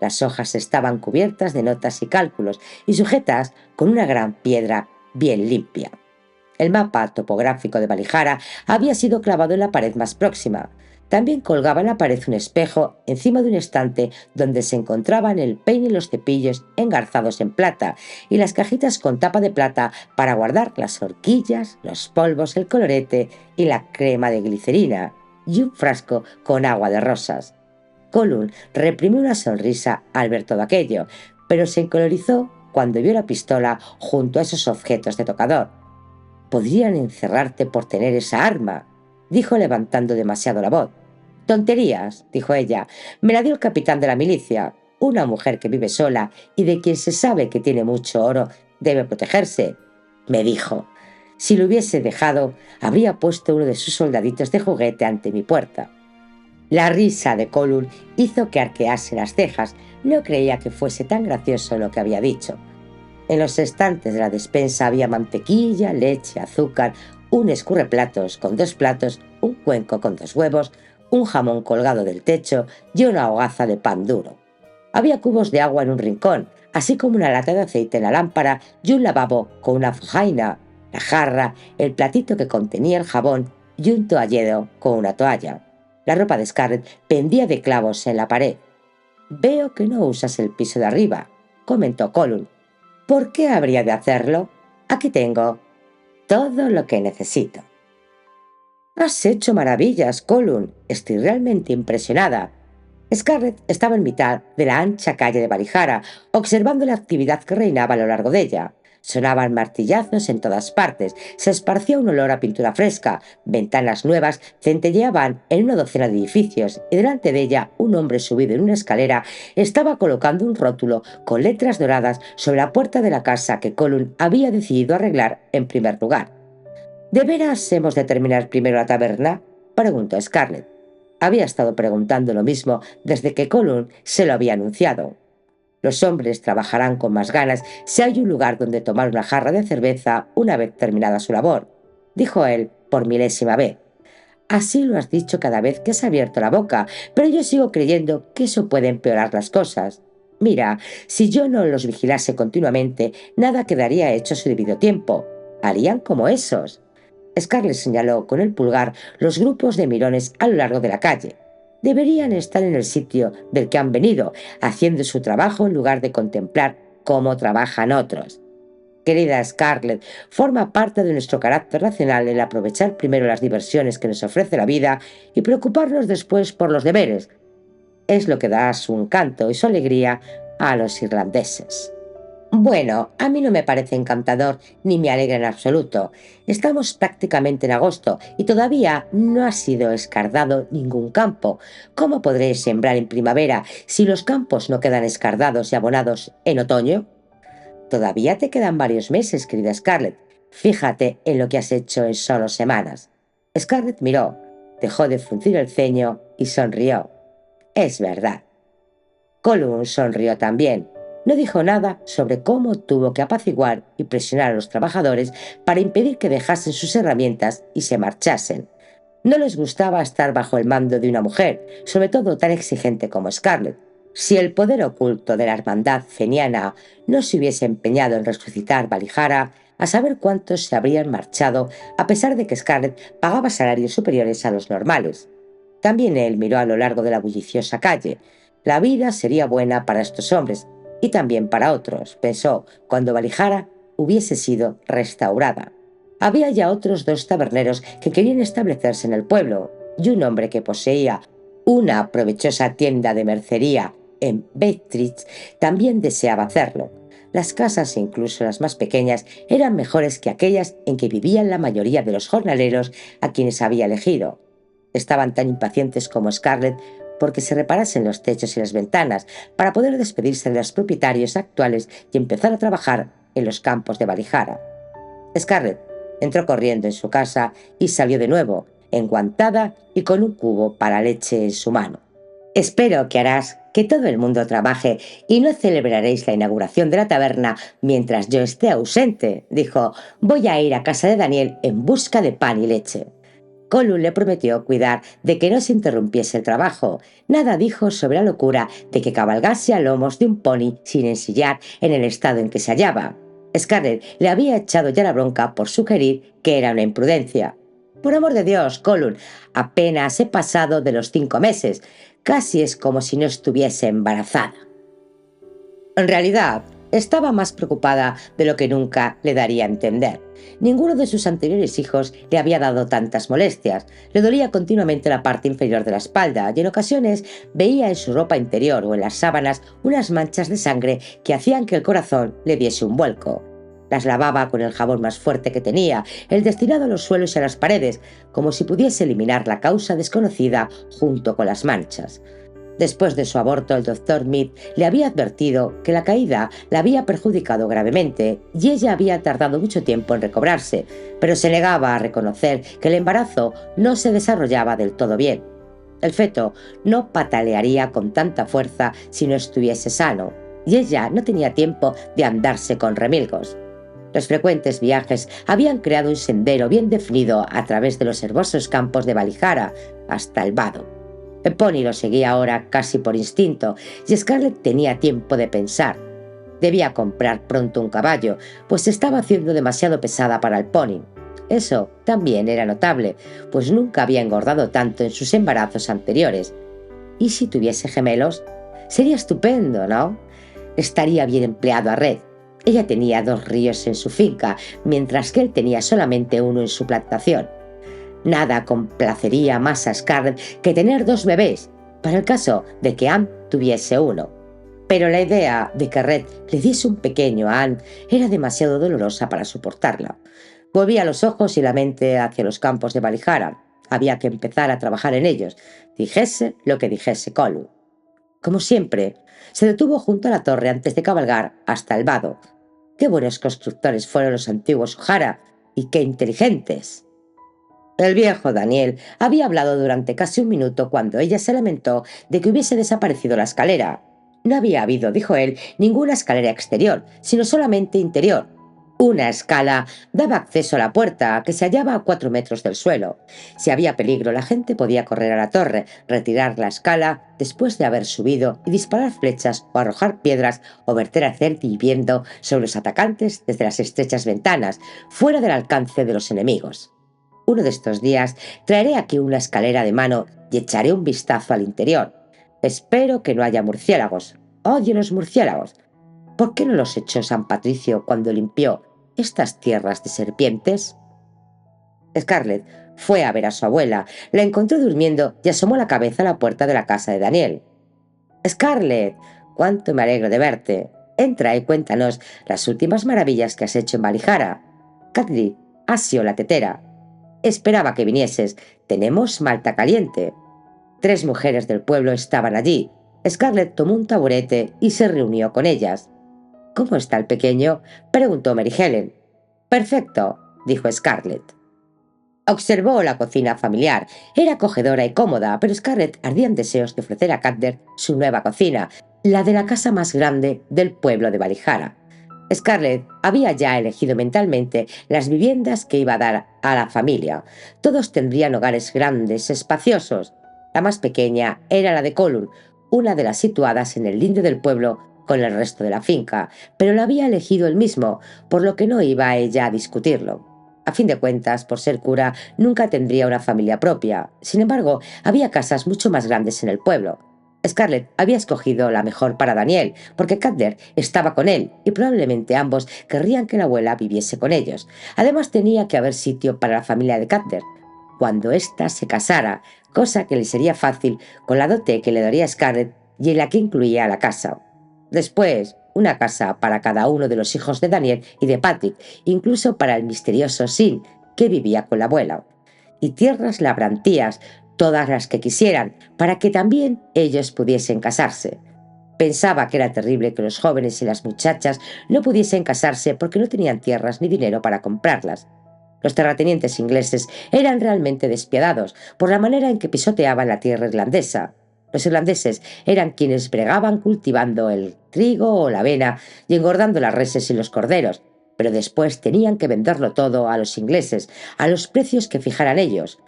Las hojas estaban cubiertas de notas y cálculos y sujetas con una gran piedra bien limpia. El mapa topográfico de Valijara había sido clavado en la pared más próxima. También colgaba en la pared un espejo encima de un estante donde se encontraban el peine y los cepillos engarzados en plata y las cajitas con tapa de plata para guardar las horquillas, los polvos, el colorete y la crema de glicerina, y un frasco con agua de rosas. Colum reprimió una sonrisa al ver todo aquello, pero se encolorizó cuando vio la pistola junto a esos objetos de tocador. «Podrían encerrarte por tener esa arma», dijo levantando demasiado la voz. «Tonterías», dijo ella. «Me la dio el capitán de la milicia. Una mujer que vive sola y de quien se sabe que tiene mucho oro debe protegerse. Me dijo. Si lo hubiese dejado, habría puesto uno de sus soldaditos de juguete ante mi puerta». La risa de Colum hizo que arquease las cejas. No creía que fuese tan gracioso lo que había dicho. En los estantes de la despensa había mantequilla, leche, azúcar, un escurreplatos con 2 platos, un cuenco con 2 huevos, un jamón colgado del techo y una hogaza de pan duro. Había cubos de agua en un rincón, así como una lata de aceite en la lámpara y un lavabo con una fajaina, la jarra, el platito que contenía el jabón y un toallero con una toalla. La ropa de Scarlett pendía de clavos en la pared. «Veo que no usas el piso de arriba», comentó Colin. «¿Por qué habría de hacerlo? Aquí tengo todo lo que necesito». «Has hecho maravillas, Colin. Estoy realmente impresionada». Scarlett estaba en mitad de la ancha calle de Barijara, observando la actividad que reinaba a lo largo de ella. Sonaban martillazos en todas partes, se esparcía un olor a pintura fresca, ventanas nuevas centelleaban en una docena de edificios y delante de ella un hombre subido en una escalera estaba colocando un rótulo con letras doradas sobre la puerta de la casa que Colin había decidido arreglar en primer lugar. «¿De veras hemos de terminar primero la taberna?», preguntó Scarlett. Había estado preguntando lo mismo desde que Colin se lo había anunciado. «Los hombres trabajarán con más ganas si hay un lugar donde tomar una jarra de cerveza una vez terminada su labor», dijo él por milésima vez. «Así lo has dicho cada vez que has abierto la boca, pero yo sigo creyendo que eso puede empeorar las cosas. Mira, si yo no los vigilase continuamente, nada quedaría hecho a su debido tiempo. Harían como esos». Scarlett señaló con el pulgar los grupos de mirones a lo largo de la calle. «Deberían estar en el sitio del que han venido, haciendo su trabajo en lugar de contemplar cómo trabajan otros». «Querida Scarlett, forma parte de nuestro carácter racional el aprovechar primero las diversiones que nos ofrece la vida y preocuparnos después por los deberes. Es lo que da su encanto y su alegría a los irlandeses». «Bueno, a mí no me parece encantador ni me alegra en absoluto. Estamos prácticamente en agosto y todavía no ha sido escardado ningún campo. ¿Cómo podré sembrar en primavera si los campos no quedan escardados y abonados en otoño?» «Todavía te quedan varios meses, querida Scarlett. Fíjate en lo que has hecho en solo semanas». Scarlett miró, dejó de fruncir el ceño y sonrió. «Es verdad». Colin sonrió también. No dijo nada sobre cómo tuvo que apaciguar y presionar a los trabajadores para impedir que dejasen sus herramientas y se marchasen. No les gustaba estar bajo el mando de una mujer, sobre todo tan exigente como Scarlett. Si el poder oculto de la hermandad feniana no se hubiese empeñado en resucitar Valijara, a saber cuántos se habrían marchado, a pesar de que Scarlett pagaba salarios superiores a los normales. También él miró a lo largo de la bulliciosa calle. La vida sería buena para estos hombres, y también para otros, pensó, cuando Valijara hubiese sido restaurada. Había ya otros 2 taberneros que querían establecerse en el pueblo, y un hombre que poseía una provechosa tienda de mercería en Bethridge también deseaba hacerlo. Las casas, incluso las más pequeñas, eran mejores que aquellas en que vivían la mayoría de los jornaleros a quienes había elegido. Estaban tan impacientes como Scarlett porque se reparasen los techos y las ventanas para poder despedirse de los propietarios actuales y empezar a trabajar en los campos de Valijara. Scarlett entró corriendo en su casa y salió de nuevo, enguantada y con un cubo para leche en su mano. «Espero que harás que todo el mundo trabaje y no celebraréis la inauguración de la taberna mientras yo esté ausente», dijo. «Voy a ir a casa de Daniel en busca de pan y leche». Colin le prometió cuidar de que no se interrumpiese el trabajo. Nada dijo sobre la locura de que cabalgase a lomos de un pony sin ensillar en el estado en que se hallaba. Scarlett le había echado ya la bronca por sugerir que era una imprudencia. «Por amor de Dios, Colin, apenas he pasado de los 5 meses. Casi es como si no estuviese embarazada». En realidad, estaba más preocupada de lo que nunca le daría a entender. Ninguno de sus anteriores hijos le había dado tantas molestias. Le dolía continuamente la parte inferior de la espalda y en ocasiones veía en su ropa interior o en las sábanas unas manchas de sangre que hacían que el corazón le diese un vuelco. Las lavaba con el jabón más fuerte que tenía, el destinado a los suelos y a las paredes, como si pudiese eliminar la causa desconocida junto con las manchas. Después de su aborto, el doctor Mead le había advertido que la caída la había perjudicado gravemente y ella había tardado mucho tiempo en recobrarse, pero se negaba a reconocer que el embarazo no se desarrollaba del todo bien. El feto no patalearía con tanta fuerza si no estuviese sano. y ella no tenía tiempo de andarse con remilgos. Los frecuentes viajes habían creado un sendero bien definido a través de los herbosos campos de Valijara hasta el vado. El pony lo seguía ahora casi por instinto y Scarlett tenía tiempo de pensar. Debía comprar pronto un caballo, pues se estaba haciendo demasiado pesada para el pony. Eso también era notable, pues nunca había engordado tanto en sus embarazos anteriores. ¿Y si tuviese gemelos? Sería estupendo, ¿no? Estaría bien empleado a Red. Ella tenía 2 ríos en su finca, mientras que él tenía solamente uno en su plantación. Nada complacería más a Scarlett que tener 2 bebés, para el caso de que Anne tuviese uno. Pero la idea de que Red le diese un pequeño a Anne era demasiado dolorosa para soportarla. Volvía los ojos y la mente hacia los campos de Valijara. Había que empezar a trabajar en ellos, dijese lo que dijese Colum. Como siempre, se detuvo junto a la torre antes de cabalgar hasta el vado. ¡Qué buenos constructores fueron los antiguos O'Hara! ¡Y qué inteligentes! El viejo Daniel había hablado durante casi un minuto cuando ella se lamentó de que hubiese desaparecido la escalera. No había habido, dijo él, ninguna escalera exterior, sino solamente interior. Una escala daba acceso a la puerta, que se hallaba a 4 metros del suelo. Si había peligro, la gente podía correr a la torre, retirar la escala después de haber subido y disparar flechas o arrojar piedras o verter aceite hirviendo sobre los atacantes desde las estrechas ventanas, fuera del alcance de los enemigos. Uno de estos días traeré aquí una escalera de mano y echaré un vistazo al interior. Espero que no haya murciélagos. Odio los murciélagos. ¿Por qué no los echó San Patricio cuando limpió estas tierras de serpientes? Scarlett fue a ver a su abuela, la encontró durmiendo y asomó la cabeza a la puerta de la casa de Daniel. «Scarlett, cuánto me alegro de verte. Entra y cuéntanos las últimas maravillas que has hecho en Valijara. Cathy ha sido la tetera. Esperaba que vinieses. Tenemos malta caliente». 3 mujeres del pueblo estaban allí. Scarlett tomó un taburete y se reunió con ellas. «¿Cómo está el pequeño?», preguntó Mary Helen. «Perfecto», dijo Scarlett. Observó la cocina familiar. Era acogedora y cómoda, pero Scarlett ardía en deseos de ofrecer a Cadder su nueva cocina, la de la casa más grande del pueblo de Valijara. Scarlett había ya elegido mentalmente las viviendas que iba a dar a la familia. Todos tendrían hogares grandes, espaciosos. La más pequeña era la de Colum, una de las situadas en el linde del pueblo con el resto de la finca, pero la había elegido él mismo, por lo que no iba ella a discutirlo. A fin de cuentas, por ser cura, nunca tendría una familia propia. Sin embargo, había casas mucho más grandes en el pueblo. Scarlett había escogido la mejor para Daniel, porque Cadder estaba con él y probablemente ambos querrían que la abuela viviese con ellos. Además, tenía que haber sitio para la familia de Cadder cuando ésta se casara, cosa que le sería fácil con la dote que le daría Scarlett y en la que incluía la casa. Después, una casa para cada uno de los hijos de Daniel y de Patrick, incluso para el misterioso Sin, que vivía con la abuela. Y tierras labrantías, todas las que quisieran, para que también ellos pudiesen casarse. Pensaba que era terrible que los jóvenes y las muchachas no pudiesen casarse porque no tenían tierras ni dinero para comprarlas. Los terratenientes ingleses eran realmente despiadados por la manera en que pisoteaban la tierra irlandesa. Los irlandeses eran quienes bregaban cultivando el trigo o la avena y engordando las reses y los corderos, pero después tenían que venderlo todo a los ingleses, a los precios que fijaran ellos,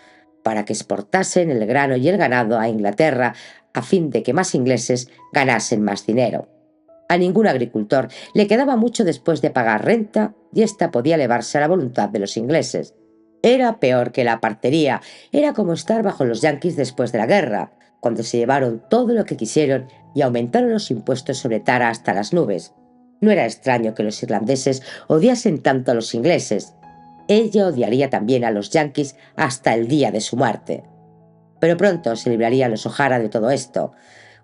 para que exportasen el grano y el ganado a Inglaterra a fin de que más ingleses ganasen más dinero. A ningún agricultor le quedaba mucho después de pagar renta y ésta podía elevarse a la voluntad de los ingleses. Era peor que la partería, era como estar bajo los yanquis después de la guerra, cuando se llevaron todo lo que quisieron y aumentaron los impuestos sobre Tara hasta las nubes. No era extraño que los irlandeses odiasen tanto a los ingleses. Ella odiaría también a los yanquis hasta el día de su muerte. Pero pronto se librarían los O'Hara de todo esto.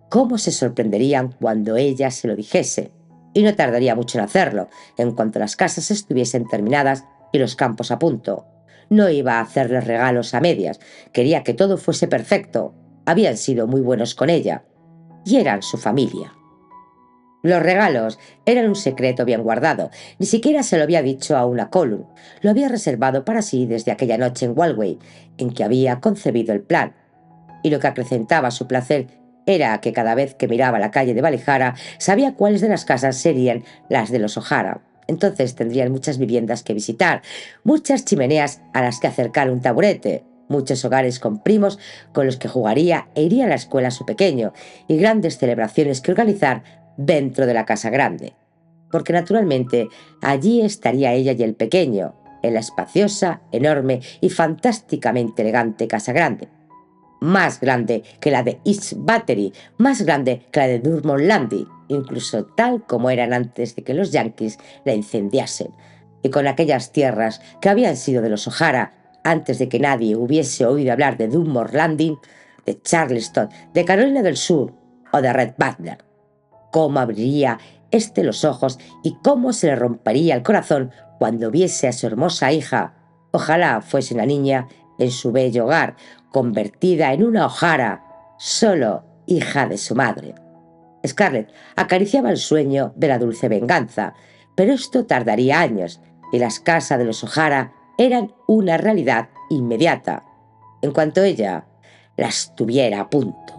¿Cómo se sorprenderían cuando ella se lo dijese? Y no tardaría mucho en hacerlo, en cuanto las casas estuviesen terminadas y los campos a punto. No iba a hacerles regalos a medias, quería que todo fuese perfecto. Habían sido muy buenos con ella, y eran su familia. Los regalos eran un secreto bien guardado. Ni siquiera se lo había dicho a una Colum. Lo había reservado para sí desde aquella noche en Galway, en que había concebido el plan. Y lo que acrecentaba su placer era que cada vez que miraba la calle de Valijara sabía cuáles de las casas serían las de los O'Hara. Entonces tendrían muchas viviendas que visitar, muchas chimeneas a las que acercar un taburete, muchos hogares con primos con los que jugaría e iría a la escuela a su pequeño, y grandes celebraciones que organizar dentro de la casa grande. Porque naturalmente allí estaría ella y el pequeño, en la espaciosa, enorme y fantásticamente elegante casa grande, más grande que la de East Battery, más grande que la de Durmont Landing, incluso tal como eran antes de que los yanquis la incendiasen, y con aquellas tierras que habían sido de los O'Hara antes de que nadie hubiese oído hablar de Durmont Landing, de Charleston, de Carolina del Sur o de Red Butler. Cómo abriría éste los ojos y cómo se le rompería el corazón cuando viese a su hermosa hija, ojalá fuese una niña, en su bello hogar, convertida en una O'Hara, solo hija de su madre. Scarlett acariciaba el sueño de la dulce venganza, pero esto tardaría años, y las casas de los O'Hara eran una realidad inmediata, en cuanto ella las tuviera a punto.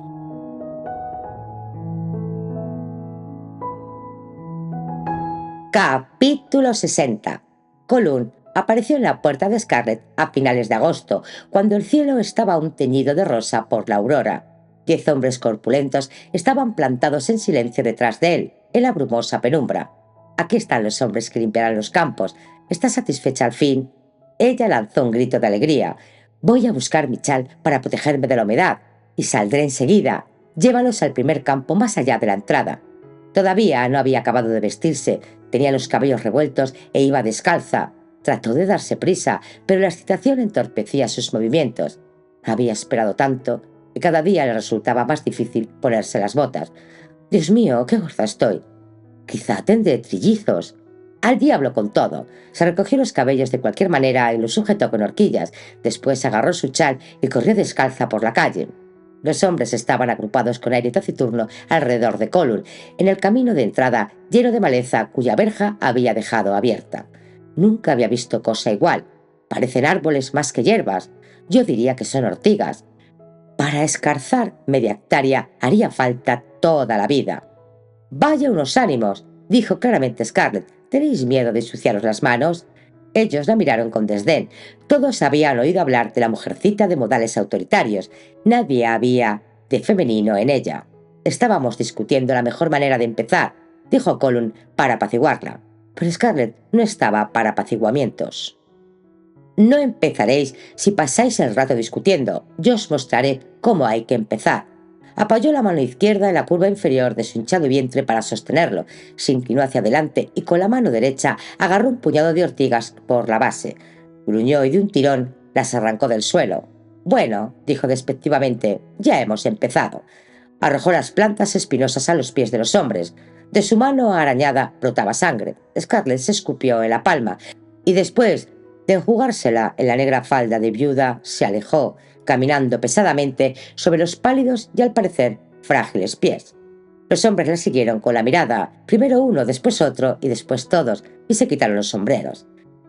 Capítulo 60. Colum apareció en la puerta de Scarlett a finales de agosto, cuando el cielo estaba aún teñido de rosa por la aurora. 10 hombres corpulentos estaban plantados en silencio detrás de él, en la brumosa penumbra. Aquí están los hombres que limpiarán los campos. ¿Estás satisfecha al fin? Ella lanzó un grito de alegría. Voy a buscar mi chal para protegerme de la humedad, y saldré enseguida. Llévalos al primer campo más allá de la entrada. Todavía no había acabado de vestirse, tenía los cabellos revueltos e iba descalza. Trató de darse prisa, pero la excitación entorpecía sus movimientos. Había esperado tanto que cada día le resultaba más difícil ponerse las botas. Dios mío, qué gorda estoy. Quizá tendré trillizos. Al diablo con todo. Se recogió los cabellos de cualquier manera y los sujetó con horquillas. Después agarró su chal y corrió descalza por la calle. Los hombres estaban agrupados con aire taciturno alrededor de Colum, en el camino de entrada lleno de maleza cuya verja había dejado abierta. Nunca había visto cosa igual. Parecen árboles más que hierbas. Yo diría que son ortigas. Para escarzar media hectárea haría falta toda la vida. «Vaya unos ánimos», dijo claramente Scarlett. «¿Tenéis miedo de ensuciaros las manos?» Ellos la miraron con desdén. Todos habían oído hablar de la mujercita de modales autoritarios. Nadie había de femenino en ella. «Estábamos discutiendo la mejor manera de empezar», dijo Colum para apaciguarla. Pero Scarlett no estaba para apaciguamientos. «No empezaréis si pasáis el rato discutiendo. Yo os mostraré cómo hay que empezar». Apoyó la mano izquierda en la curva inferior de su hinchado vientre para sostenerlo, se inclinó hacia adelante y con la mano derecha agarró un puñado de ortigas por la base. Gruñó y de un tirón las arrancó del suelo. «Bueno», dijo despectivamente, «ya hemos empezado». Arrojó las plantas espinosas a los pies de los hombres. De su mano arañada brotaba sangre. Scarlett se escupió en la palma y después de enjugársela en la negra falda de viuda se alejó, caminando pesadamente sobre los pálidos y al parecer frágiles pies. Los hombres la siguieron con la mirada, primero uno, después otro y después todos, y se quitaron los sombreros.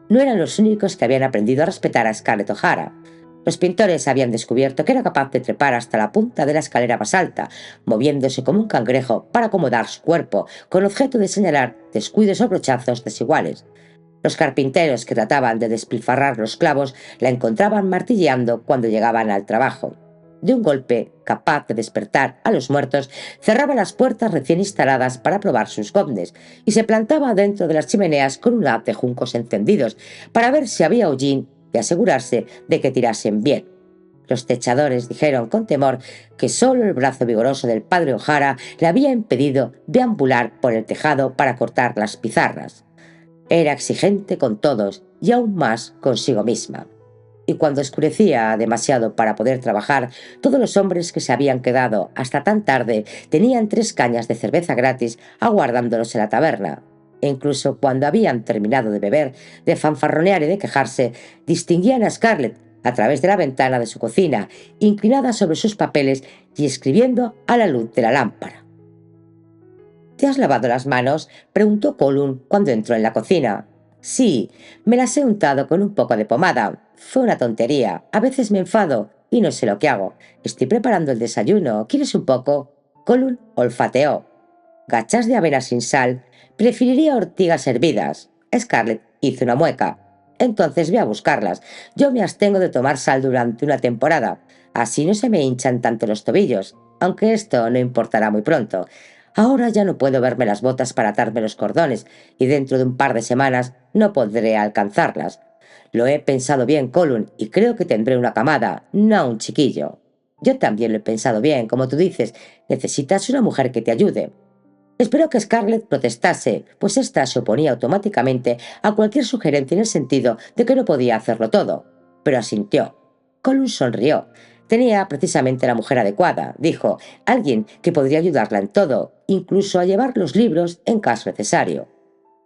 No eran los únicos que habían aprendido a respetar a Scarlett O'Hara. Los pintores habían descubierto que era capaz de trepar hasta la punta de la escalera más alta, moviéndose como un cangrejo para acomodar su cuerpo, con objeto de señalar descuidos o brochazos desiguales. Los carpinteros que trataban de despilfarrar los clavos la encontraban martilleando cuando llegaban al trabajo. De un golpe, capaz de despertar a los muertos, cerraba las puertas recién instaladas para probar sus goznes y se plantaba dentro de las chimeneas con un haz de juncos encendidos para ver si había hollín y asegurarse de que tirasen bien. Los techadores dijeron con temor que solo el brazo vigoroso del padre O'Hara le había impedido deambular por el tejado para cortar las pizarras. Era exigente con todos y aún más consigo misma. Y cuando oscurecía demasiado para poder trabajar, todos los hombres que se habían quedado hasta tan tarde tenían 3 cañas de cerveza gratis aguardándolos en la taberna. E incluso cuando habían terminado de beber, de fanfarronear y de quejarse, distinguían a Scarlett a través de la ventana de su cocina, inclinada sobre sus papeles y escribiendo a la luz de la lámpara. «¿Te has lavado las manos?», preguntó Colum cuando entró en la cocina. «Sí, me las he untado con un poco de pomada. Fue una tontería. A veces me enfado y no sé lo que hago. Estoy preparando el desayuno. ¿Quieres un poco?». Colin olfateó. Gachas de avena sin sal. Preferiría ortigas hervidas. Scarlett hizo una mueca. Entonces ve a buscarlas. Yo me abstengo de tomar sal durante una temporada. Así no se me hinchan tanto los tobillos, aunque esto no importará muy pronto. Ahora ya no puedo verme las botas para atarme los cordones, y dentro de un par de semanas no podré alcanzarlas. Lo he pensado bien, Colin, y creo que tendré una camada, no un chiquillo. Yo también lo he pensado bien, como tú dices, necesitas una mujer que te ayude. Esperó que Scarlett protestase, pues ésta se oponía automáticamente a cualquier sugerencia en el sentido de que no podía hacerlo todo, pero asintió. Colin sonrió. Tenía precisamente la mujer adecuada, dijo, alguien que podría ayudarla en todo, incluso a llevar los libros en caso necesario.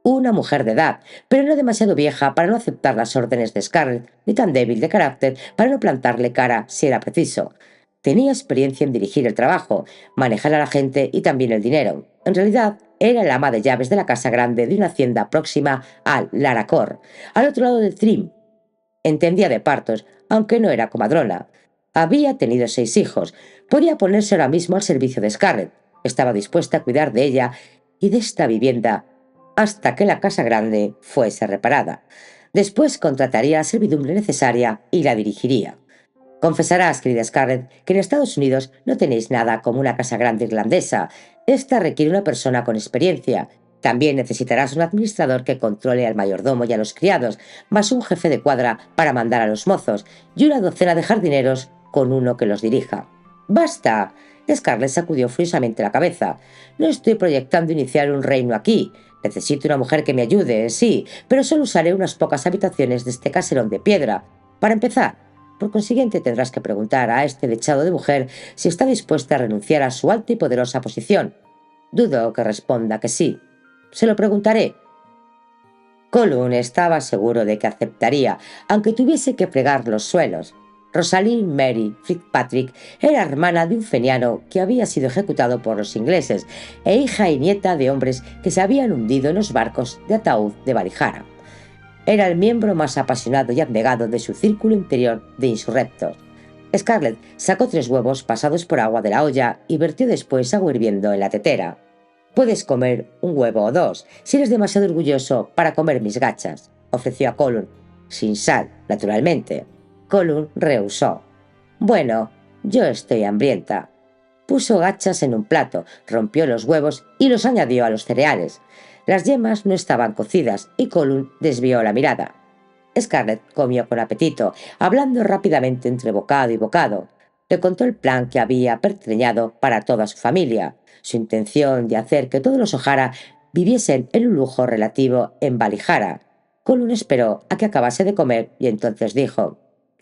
Una mujer de edad, pero no demasiado vieja para no aceptar las órdenes de Scarlett, ni tan débil de carácter para no plantarle cara si era preciso. Tenía experiencia en dirigir el trabajo, manejar a la gente y también el dinero. En realidad, era el ama de llaves de la casa grande de una hacienda próxima al Laracor, al otro lado del Trim. Entendía de partos, aunque no era comadrona. Había tenido 6 hijos. Podía ponerse ahora mismo al servicio de Scarlett. Estaba dispuesta a cuidar de ella y de esta vivienda hasta que la casa grande fuese reparada. Después contrataría la servidumbre necesaria y la dirigiría. Confesarás, querida Scarlett, que en Estados Unidos no tenéis nada como una casa grande irlandesa. Esta requiere una persona con experiencia. También necesitarás un administrador que controle al mayordomo y a los criados, más un jefe de cuadra para mandar a los mozos, y una docena de jardineros con uno que los dirija. ¡Basta! Scarlett sacudió furiosamente la cabeza. No estoy proyectando iniciar un reino aquí. Necesito una mujer que me ayude, sí, pero solo usaré unas pocas habitaciones de este caserón de piedra. Para empezar, por consiguiente, tendrás que preguntar a este dechado de mujer si está dispuesta a renunciar a su alta y poderosa posición. Dudo que responda que sí. Se lo preguntaré. Colin estaba seguro de que aceptaría, aunque tuviese que fregar los suelos. Rosalind Mary Fitzpatrick era hermana de un feniano que había sido ejecutado por los ingleses e hija y nieta de hombres que se habían hundido en los barcos de ataúd de Valijara. Era el miembro más apasionado y abnegado de su círculo interior de insurrectos. Scarlett sacó 3 huevos pasados por agua de la olla y vertió después agua hirviendo en la tetera. «Puedes comer un huevo o dos, si eres demasiado orgulloso para comer mis gachas», ofreció a Colin. Sin sal, naturalmente. Colin rehusó. «Bueno, yo estoy hambrienta». Puso gachas en un plato, rompió los huevos y los añadió a los cereales. Las yemas no estaban cocidas y Colin desvió la mirada. Scarlett comió con apetito, hablando rápidamente entre bocado y bocado. Le contó el plan que había pertreñado para toda su familia, su intención de hacer que todos los O'Hara viviesen en un lujo relativo en Valijara. Colin esperó a que acabase de comer y entonces dijo: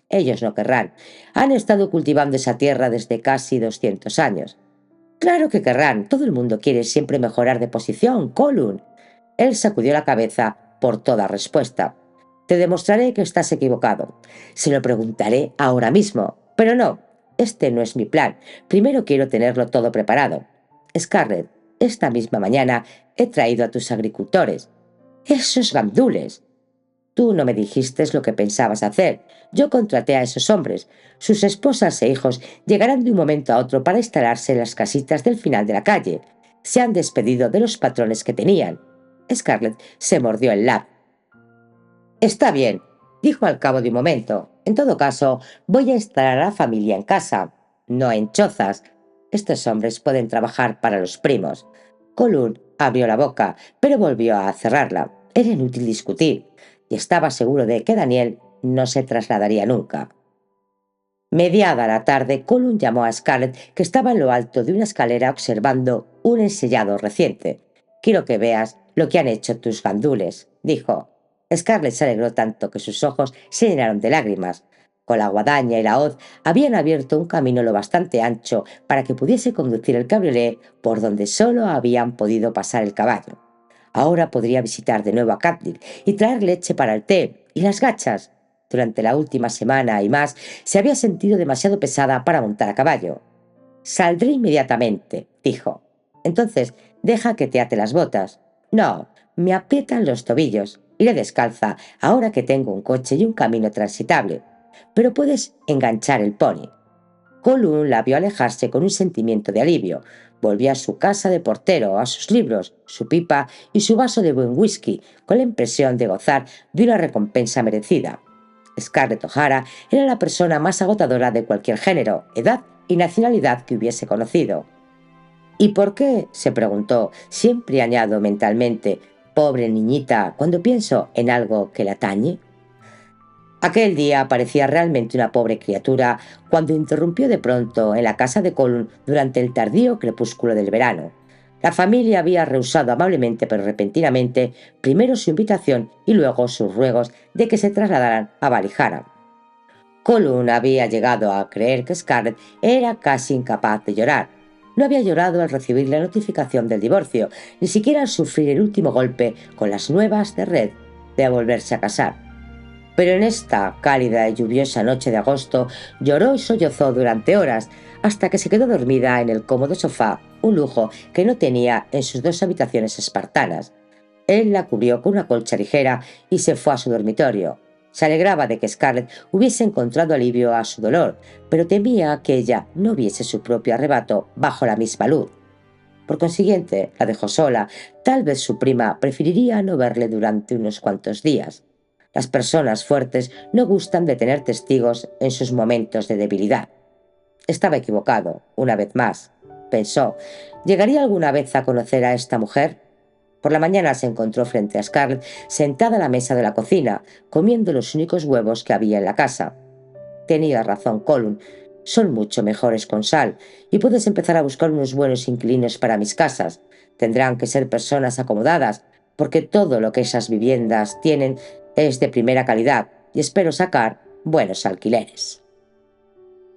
«Ellos no querrán. Han estado cultivando esa tierra desde casi 200 años. Claro que querrán. Todo el mundo quiere siempre mejorar de posición, Colin». Él sacudió la cabeza por toda respuesta. «Te demostraré que estás equivocado. Se lo preguntaré ahora mismo. Pero no, este no es mi plan. Primero quiero tenerlo todo preparado. Scarlett, esta misma mañana he traído a tus agricultores. ¡Esos gandules! Tú no me dijiste lo que pensabas hacer. Yo contraté a esos hombres. Sus esposas e hijos llegarán de un momento a otro para instalarse en las casitas del final de la calle. Se han despedido de los patrones que tenían». Scarlett se mordió el labio. «Está bien», dijo al cabo de un momento. «En todo caso, voy a instalar a la familia en casa, no en chozas. Estos hombres pueden trabajar para los primos». Colin abrió la boca, pero volvió a cerrarla. Era inútil discutir, y estaba seguro de que Daniel no se trasladaría nunca. Mediada la tarde, Colin llamó a Scarlett, que estaba en lo alto de una escalera observando un ensillado reciente. «Quiero que veas lo que han hecho tus gandules», dijo. Scarlett se alegró tanto que sus ojos se llenaron de lágrimas. Con la guadaña y la hoz habían abierto un camino lo bastante ancho para que pudiese conducir el cabriolé por donde solo habían podido pasar el caballo. Ahora podría visitar de nuevo a Cutler y traer leche para el té y las gachas. Durante la última semana y más se había sentido demasiado pesada para montar a caballo. «Saldré inmediatamente», dijo. «Entonces deja que te ate las botas». «No, me aprietan los tobillos. Iré descalza ahora que tengo un coche y un camino transitable. Pero puedes enganchar el pony». Colum la vio alejarse con un sentimiento de alivio. Volvió a su casa de portero, a sus libros, su pipa y su vaso de buen whisky, con la impresión de gozar de una recompensa merecida. Scarlett O'Hara era la persona más agotadora de cualquier género, edad y nacionalidad que hubiese conocido. ¿Y por qué?, se preguntó, siempre añado mentalmente, pobre niñita, cuando pienso en algo que la atañe. Aquel día parecía realmente una pobre criatura cuando interrumpió de pronto en la casa de Colum durante el tardío crepúsculo del verano. La familia había rehusado amablemente pero repentinamente primero su invitación y luego sus ruegos de que se trasladaran a Valijara. Colum había llegado a creer que Scarlett era casi incapaz de llorar. No había llorado al recibir la notificación del divorcio, ni siquiera al sufrir el último golpe con las nuevas de Red de volverse a casar. Pero en esta cálida y lluviosa noche de agosto lloró y sollozó durante horas hasta que se quedó dormida en el cómodo sofá, un lujo que no tenía en sus 2 habitaciones espartanas. Él la cubrió con una colcha ligera y se fue a su dormitorio. Se alegraba de que Scarlett hubiese encontrado alivio a su dolor, pero temía que ella no viese su propio arrebato bajo la misma luz. Por consiguiente, la dejó sola. Tal vez su prima preferiría no verle durante unos cuantos días. Las personas fuertes no gustan de tener testigos en sus momentos de debilidad. Estaba equivocado, una vez más. Pensó, ¿llegaría alguna vez a conocer a esta mujer? Por la mañana se encontró frente a Scarlett, sentada a la mesa de la cocina, comiendo los únicos huevos que había en la casa. Tenía razón Colum, son mucho mejores con sal, y puedes empezar a buscar unos buenos inquilinos para mis casas. Tendrán que ser personas acomodadas, porque todo lo que esas viviendas tienen es de primera calidad, y espero sacar buenos alquileres.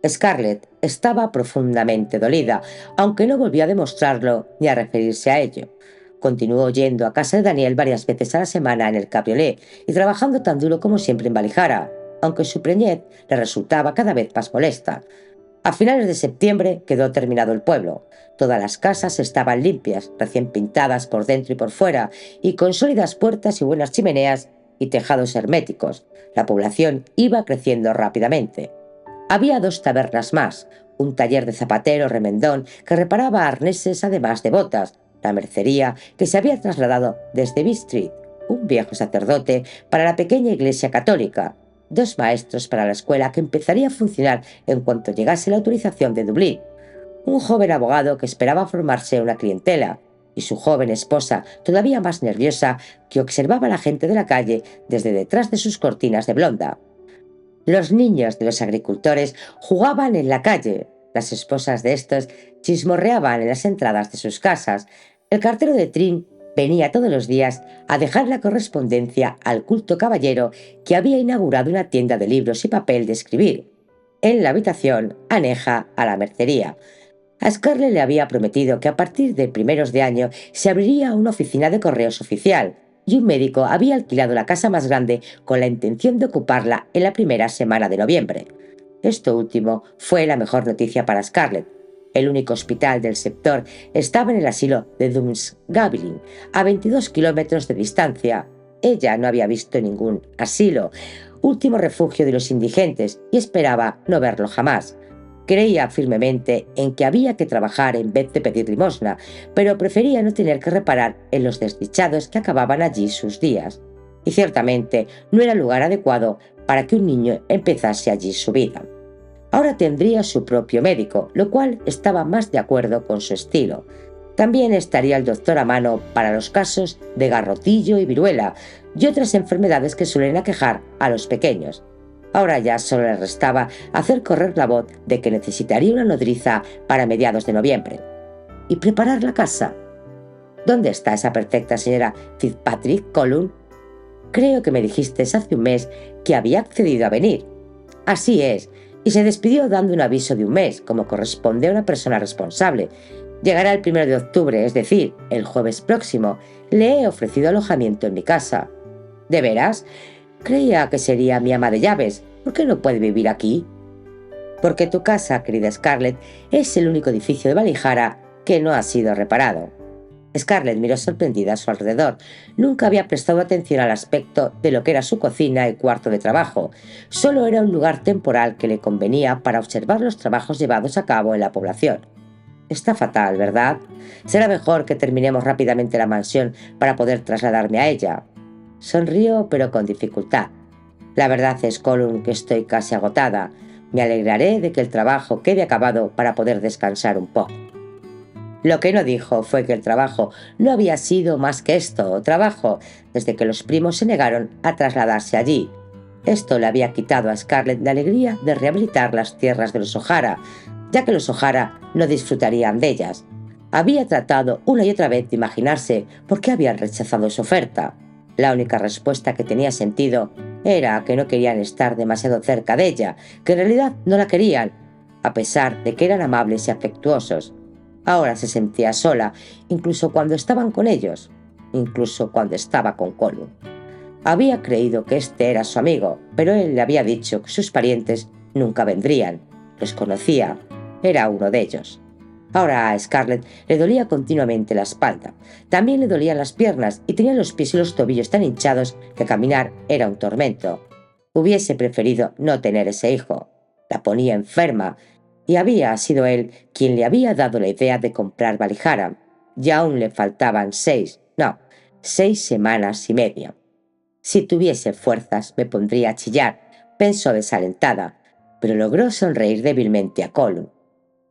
Scarlett estaba profundamente dolida, aunque no volvió a demostrarlo ni a referirse a ello. Continuó yendo a casa de Daniel varias veces a la semana en el cabriolé y trabajando tan duro como siempre en Valijara, aunque su preñez le resultaba cada vez más molesta. A finales de septiembre quedó terminado el pueblo. Todas las casas estaban limpias, recién pintadas por dentro y por fuera, y con sólidas puertas y buenas chimeneas y tejados herméticos. La población iba creciendo rápidamente. Había 2 tabernas más, un taller de zapatero remendón que reparaba arneses además de botas, la mercería que se había trasladado desde Beach Street, un viejo sacerdote para la pequeña iglesia católica, 2 maestros para la escuela que empezaría a funcionar en cuanto llegase la autorización de Dublín, un joven abogado que esperaba formarse una clientela, y su joven esposa, todavía más nerviosa, que observaba a la gente de la calle desde detrás de sus cortinas de blonda. Los niños de los agricultores jugaban en la calle, las esposas de estos chismorreaban en las entradas de sus casas, el cartero de Trim venía todos los días a dejar la correspondencia al culto caballero que había inaugurado una tienda de libros y papel de escribir, en la habitación aneja a la mercería. A Scarlett le había prometido que a partir de primeros de año se abriría una oficina de correos oficial, y un médico había alquilado la casa más grande con la intención de ocuparla en la primera semana de noviembre. Esto último fue la mejor noticia para Scarlett. El único hospital del sector estaba en el asilo de Dunstable, a 22 kilómetros de distancia. Ella no había visto ningún asilo, último refugio de los indigentes, y esperaba no verlo jamás. Creía firmemente en que había que trabajar en vez de pedir limosna, pero prefería no tener que reparar en los desdichados que acababan allí sus días. Y ciertamente no era el lugar adecuado para que un niño empezase allí su vida. Ahora tendría su propio médico, lo cual estaba más de acuerdo con su estilo. También estaría el doctor a mano para los casos de garrotillo y viruela y otras enfermedades que suelen aquejar a los pequeños. Ahora ya solo le restaba hacer correr la voz de que necesitaría una nodriza para mediados de noviembre. ¿Y preparar la casa? ¿Dónde está esa perfecta señora Fitzpatrick, Colum? Creo que me dijiste hace un mes que había accedido a venir. Así es, y se despidió dando un aviso de un mes, como corresponde a una persona responsable. Llegará el 1 de octubre, es decir, el jueves próximo. Le he ofrecido alojamiento en mi casa. ¿De veras? Creía que sería mi ama de llaves. ¿Por qué no puede vivir aquí? Porque tu casa, querida Scarlett, es el único edificio de Valijara que no ha sido reparado. Scarlett miró sorprendida a su alrededor. Nunca había prestado atención al aspecto de lo que era su cocina y cuarto de trabajo. Solo era un lugar temporal que le convenía para observar los trabajos llevados a cabo en la población. Está fatal, ¿verdad? Será mejor que terminemos rápidamente la mansión para poder trasladarme a ella. Sonrió, pero con dificultad. La verdad es, Colum, que estoy casi agotada. Me alegraré de que el trabajo quede acabado para poder descansar un poco. Lo que no dijo fue que el trabajo no había sido más que esto, trabajo, desde que los primos se negaron a trasladarse allí. Esto le había quitado a Scarlett la alegría de rehabilitar las tierras de los O'Hara, ya que los O'Hara no disfrutarían de ellas. Había tratado una y otra vez de imaginarse por qué habían rechazado su oferta. La única respuesta que tenía sentido era que no querían estar demasiado cerca de ella, que en realidad no la querían, a pesar de que eran amables y afectuosos. Ahora se sentía sola, incluso cuando estaban con ellos, incluso cuando estaba con Colum. Había creído que este era su amigo, pero él le había dicho que sus parientes nunca vendrían. Los conocía, era uno de ellos. Ahora a Scarlett le dolía continuamente la espalda. También le dolían las piernas y tenía los pies y los tobillos tan hinchados que caminar era un tormento. Hubiese preferido no tener ese hijo. La ponía enferma y había sido él quien le había dado la idea de comprar Valijara. Y aún le faltaban 6 semanas y media. Si tuviese fuerzas me pondría a chillar, pensó desalentada, pero logró sonreír débilmente a Colum.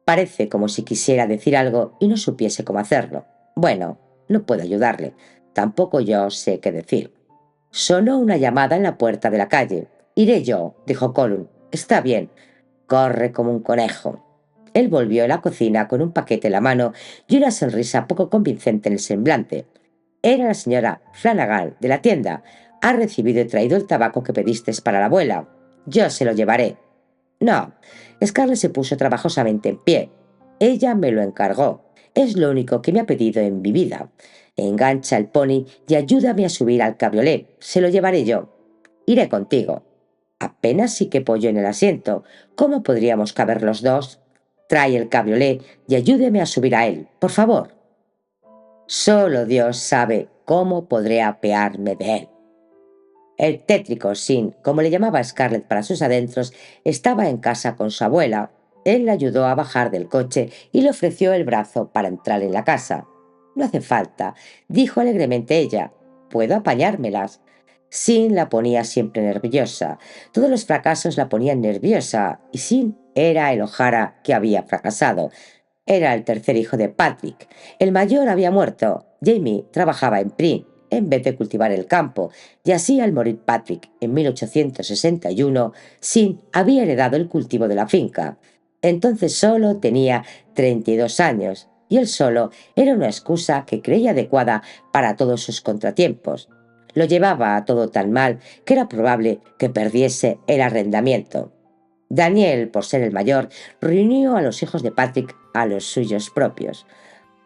Parece como si quisiera decir algo y no supiese cómo hacerlo. Bueno, no puedo ayudarle. Tampoco yo sé qué decir. Sonó una llamada en la puerta de la calle. «Iré yo», dijo Colum. «Está bien». Corre como un conejo. Él volvió a la cocina con un paquete en la mano y una sonrisa poco convincente en el semblante. Era la señora Flanagan de la tienda. «Ha recibido y traído el tabaco que pediste para la abuela. Yo se lo llevaré». «No». Scarlett se puso trabajosamente en pie. «Ella me lo encargó. Es lo único que me ha pedido en mi vida. Engancha el pony y ayúdame a subir al cabriolé. Se lo llevaré yo. Iré contigo». «Apenas sí que pollo en el asiento. ¿Cómo podríamos caber los dos?» «Trae el cabriolé y ayúdeme a subir a él, por favor». Solo Dios sabe cómo podré apearme de él. El tétrico Sin, como le llamaba Scarlett para sus adentros, estaba en casa con su abuela. Él la ayudó a bajar del coche y le ofreció el brazo para entrar en la casa. «No hace falta», dijo alegremente ella. «Puedo apañármelas». Sin la ponía siempre nerviosa. Todos los fracasos la ponían nerviosa, y Sin era el O'Hara que había fracasado. Era el tercer hijo de Patrick. El mayor había muerto. Jamie trabajaba en Prin en vez de cultivar el campo, y así al morir Patrick en 1861, Sin había heredado el cultivo de la finca. Entonces solo tenía 32 años, y él solo era una excusa que creía adecuada para todos sus contratiempos. Lo llevaba a todo tan mal que era probable que perdiese el arrendamiento. Daniel, por ser el mayor, reunió a los hijos de Patrick a los suyos propios.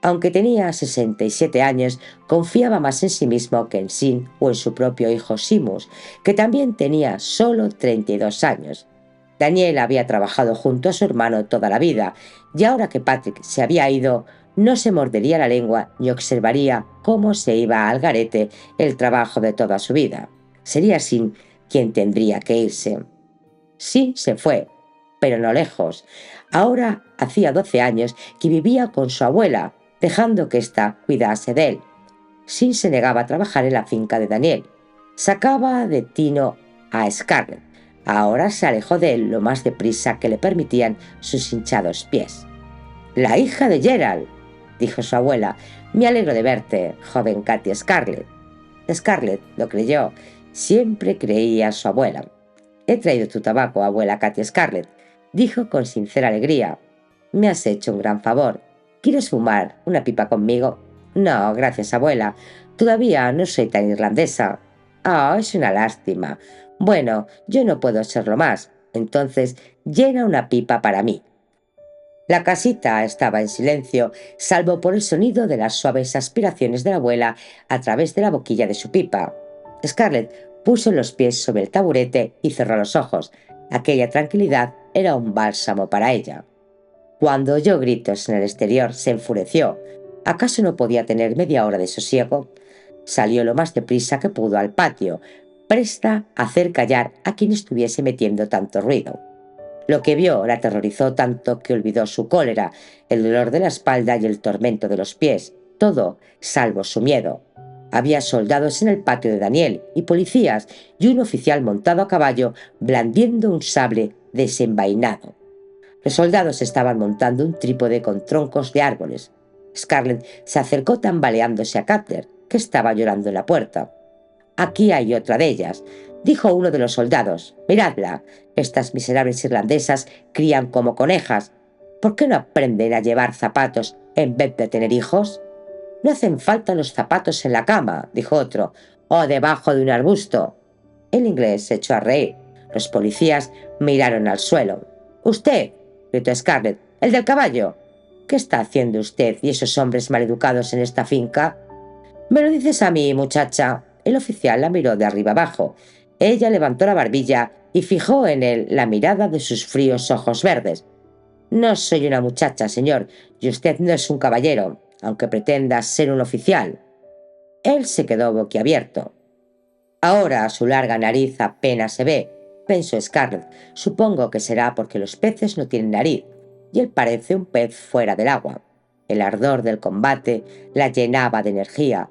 Aunque tenía 67 años, confiaba más en sí mismo que en Sin o en su propio hijo Seamus, que también tenía solo 32 años. Daniel había trabajado junto a su hermano toda la vida, y ahora que Patrick se había ido, no se mordería la lengua ni observaría cómo se iba al garete el trabajo de toda su vida. Sería Sin quien tendría que irse. Sin se fue, pero no lejos. Ahora hacía 12 años que vivía con su abuela, dejando que ésta cuidase de él. Sin se negaba a trabajar en la finca de Daniel. Sacaba de tino a Scarlett. Ahora se alejó de él lo más deprisa que le permitían sus hinchados pies. «La hija de Gerald», dijo su abuela. «Me alegro de verte, joven Katy Scarlett». Scarlett lo creyó. Siempre creía a su abuela. «He traído tu tabaco, abuela Katy Scarlett», dijo con sincera alegría. «Me has hecho un gran favor. ¿Quieres fumar una pipa conmigo?» «No, gracias, abuela. Todavía no soy tan irlandesa». «Ah, es una lástima. Bueno, yo no puedo serlo más. Entonces, llena una pipa para mí». La casita estaba en silencio, salvo por el sonido de las suaves aspiraciones de la abuela a través de la boquilla de su pipa. Scarlett puso los pies sobre el taburete y cerró los ojos. Aquella tranquilidad era un bálsamo para ella. Cuando oyó gritos en el exterior, se enfureció. ¿Acaso no podía tener media hora de sosiego? Salió lo más deprisa que pudo al patio, presta a hacer callar a quien estuviese metiendo tanto ruido. Lo que vio la aterrorizó tanto que olvidó su cólera, el dolor de la espalda y el tormento de los pies, todo salvo su miedo. Había soldados en el patio de Daniel y policías y un oficial montado a caballo blandiendo un sable desenvainado. Los soldados estaban montando un trípode con troncos de árboles. Scarlett se acercó tambaleándose a Cutler, que estaba llorando en la puerta. «Aquí hay otra de ellas», dijo uno de los soldados. «Miradla, estas miserables irlandesas crían como conejas. ¿Por qué no aprenden a llevar zapatos en vez de tener hijos?» «No hacen falta los zapatos en la cama», dijo otro, «o debajo de un arbusto». El inglés se echó a reír. Los policías miraron al suelo. «Usted», gritó Scarlett, «el del caballo. ¿Qué está haciendo usted y esos hombres maleducados en esta finca?» «Me lo dices a mí, muchacha». El oficial la miró de arriba abajo. Ella levantó la barbilla y fijó en él la mirada de sus fríos ojos verdes. «No soy una muchacha, señor, y usted no es un caballero, aunque pretenda ser un oficial». Él se quedó boquiabierto. «Ahora su larga nariz apenas se ve», pensó Scarlett. «Supongo que será porque los peces no tienen nariz, y él parece un pez fuera del agua». El ardor del combate la llenaba de energía.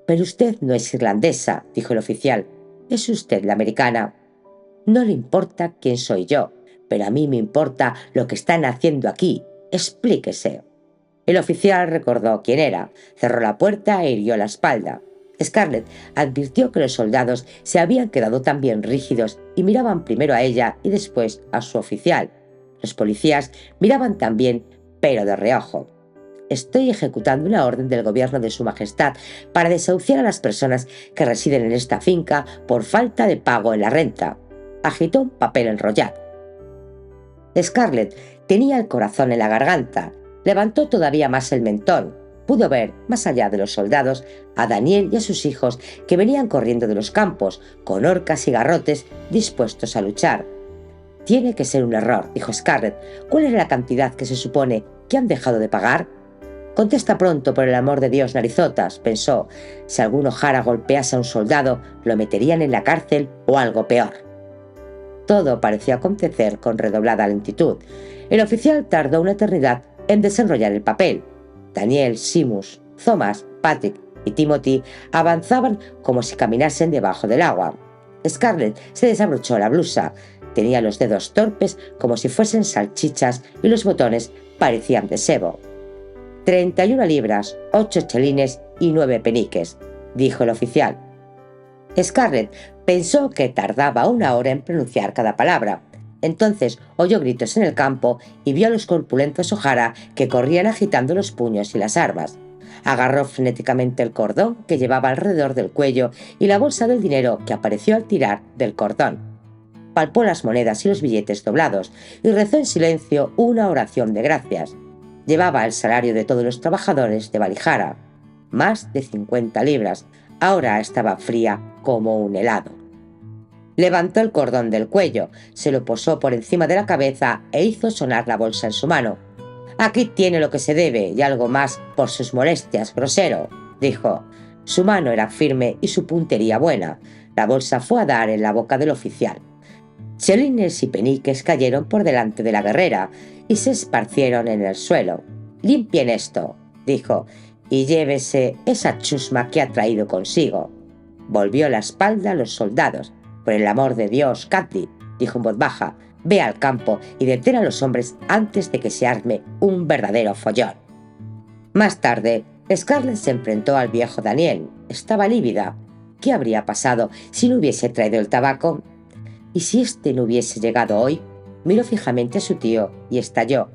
«Pero usted no es irlandesa», dijo el oficial. «Es usted la americana». «No le importa quién soy yo, pero a mí me importa lo que están haciendo aquí. Explíquese». El oficial recordó quién era, cerró la puerta e hirió la espalda. Scarlett advirtió que los soldados se habían quedado también rígidos y miraban primero a ella y después a su oficial. Los policías miraban también, pero de reojo. «Estoy ejecutando una orden del gobierno de Su Majestad para desahuciar a las personas que residen en esta finca por falta de pago en la renta». Agitó un papel enrollado. Scarlett tenía el corazón en la garganta. Levantó todavía más el mentón. Pudo ver, más allá de los soldados, a Daniel y a sus hijos que venían corriendo de los campos, con horcas y garrotes, dispuestos a luchar. «Tiene que ser un error», dijo Scarlett. «¿Cuál es la cantidad que se supone que han dejado de pagar?» «Contesta pronto, por el amor de Dios, narizotas», pensó. «Si algún ojara golpease a un soldado, lo meterían en la cárcel o algo peor». Todo parecía acontecer con redoblada lentitud. El oficial tardó una eternidad en desenrollar el papel. Daniel, Seamus, Thomas, Patrick y Timothy avanzaban como si caminasen debajo del agua. Scarlett se desabrochó la blusa. Tenía los dedos torpes como si fuesen salchichas y los botones parecían de sebo. 31 libras, 8 chelines y 9 peniques, dijo el oficial. Scarlett pensó que tardaba una hora en pronunciar cada palabra. Entonces oyó gritos en el campo y vio a los corpulentos O'Hara que corrían agitando los puños y las armas. Agarró frenéticamente el cordón que llevaba alrededor del cuello y la bolsa del dinero que apareció al tirar del cordón. Palpó las monedas y los billetes doblados y rezó en silencio una oración de gracias. Llevaba el salario de todos los trabajadores de Valijara, más de 50 libras. Ahora estaba fría como un helado. Levantó el cordón del cuello, se lo posó por encima de la cabeza e hizo sonar la bolsa en su mano. «Aquí tiene lo que se debe y algo más por sus molestias, grosero», dijo. Su mano era firme y su puntería buena. La bolsa fue a dar en la boca del oficial. Chelines y peniques cayeron por delante de la guerrera y se esparcieron en el suelo. «Limpien esto», dijo, «y llévese esa chusma que ha traído consigo». Volvió la espalda a los soldados. «Por el amor de Dios, Cathy», dijo en voz baja, «ve al campo y detén a los hombres antes de que se arme un verdadero follón». Más tarde, Scarlett se enfrentó al viejo Daniel. Estaba lívida. ¿Qué habría pasado si no hubiese traído el tabaco? ¿Y si este no hubiese llegado hoy? Miró fijamente a su tío y estalló.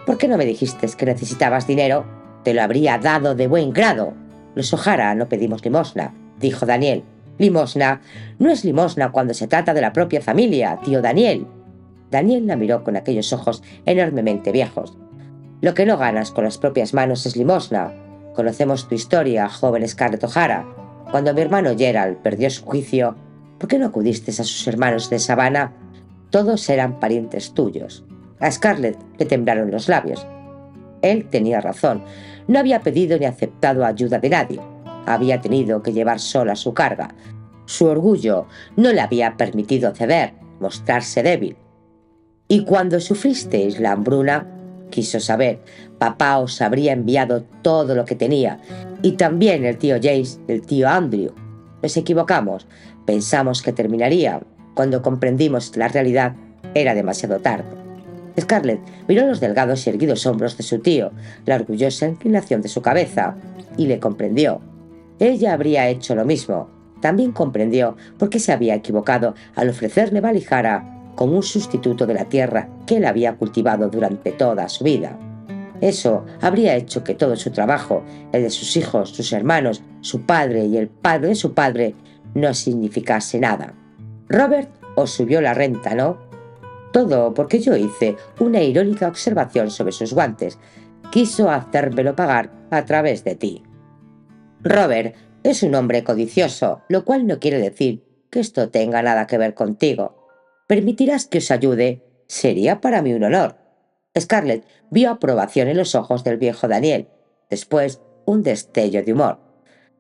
«¿Por qué no me dijiste que necesitabas dinero? Te lo habría dado de buen grado». «Los O'Hara no pedimos limosna», dijo Daniel. «¿Limosna? No es limosna cuando se trata de la propia familia, tío Daniel». Daniel la miró con aquellos ojos enormemente viejos. «Lo que no ganas con las propias manos es limosna. Conocemos tu historia, joven Scarlett O'Hara. Cuando mi hermano Gerald perdió su juicio, ¿por qué no acudiste a sus hermanos de Savannah? Todos eran parientes tuyos». A Scarlett le temblaron los labios. Él tenía razón. No había pedido ni aceptado ayuda de nadie. Había tenido que llevar sola su carga. Su orgullo no le había permitido ceder, mostrarse débil. Y cuando sufristeis la hambruna, quiso saber, papá os habría enviado todo lo que tenía, y también el tío James, el tío Andrew. Nos equivocamos, pensamos que terminaría. Cuando comprendimos que la realidad era demasiado tarde. Scarlett miró los delgados y erguidos hombros de su tío, la orgullosa inclinación de su cabeza, y le comprendió. Ella habría hecho lo mismo. También comprendió por qué se había equivocado al ofrecerle Valijara como un sustituto de la tierra que él había cultivado durante toda su vida. Eso habría hecho que todo su trabajo, el de sus hijos, sus hermanos, su padre y el padre de su padre, no significase nada. Robert os subió la renta, ¿no? Todo porque yo hice una irónica observación sobre sus guantes. Quiso hacérmelo pagar a través de ti. Robert es un hombre codicioso, lo cual no quiere decir que esto tenga nada que ver contigo. ¿Permitirás que os ayude? Sería para mí un honor. Scarlett vio aprobación en los ojos del viejo Daniel. Después, un destello de humor.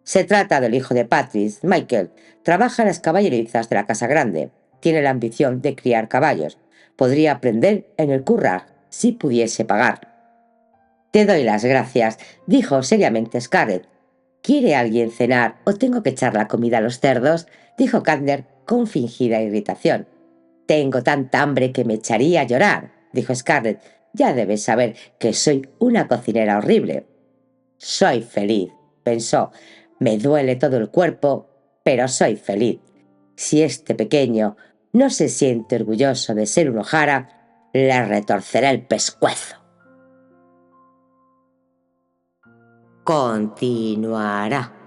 Se trata del hijo de Patrice, Michael. Trabaja en las caballerizas de la Casa Grande. Tiene la ambición de criar caballos. Podría aprender en el Curragh si pudiese pagar. Te doy las gracias, dijo seriamente Scarlett. ¿Quiere alguien cenar o tengo que echar la comida a los cerdos?, dijo Candler con fingida irritación. Tengo tanta hambre que me echaría a llorar, dijo Scarlett. Ya debes saber que soy una cocinera horrible. Soy feliz, pensó. Me duele todo el cuerpo, pero soy feliz. Si este pequeño no se siente orgulloso de ser un O'Hara, le retorceré el pescuezo. Continuará.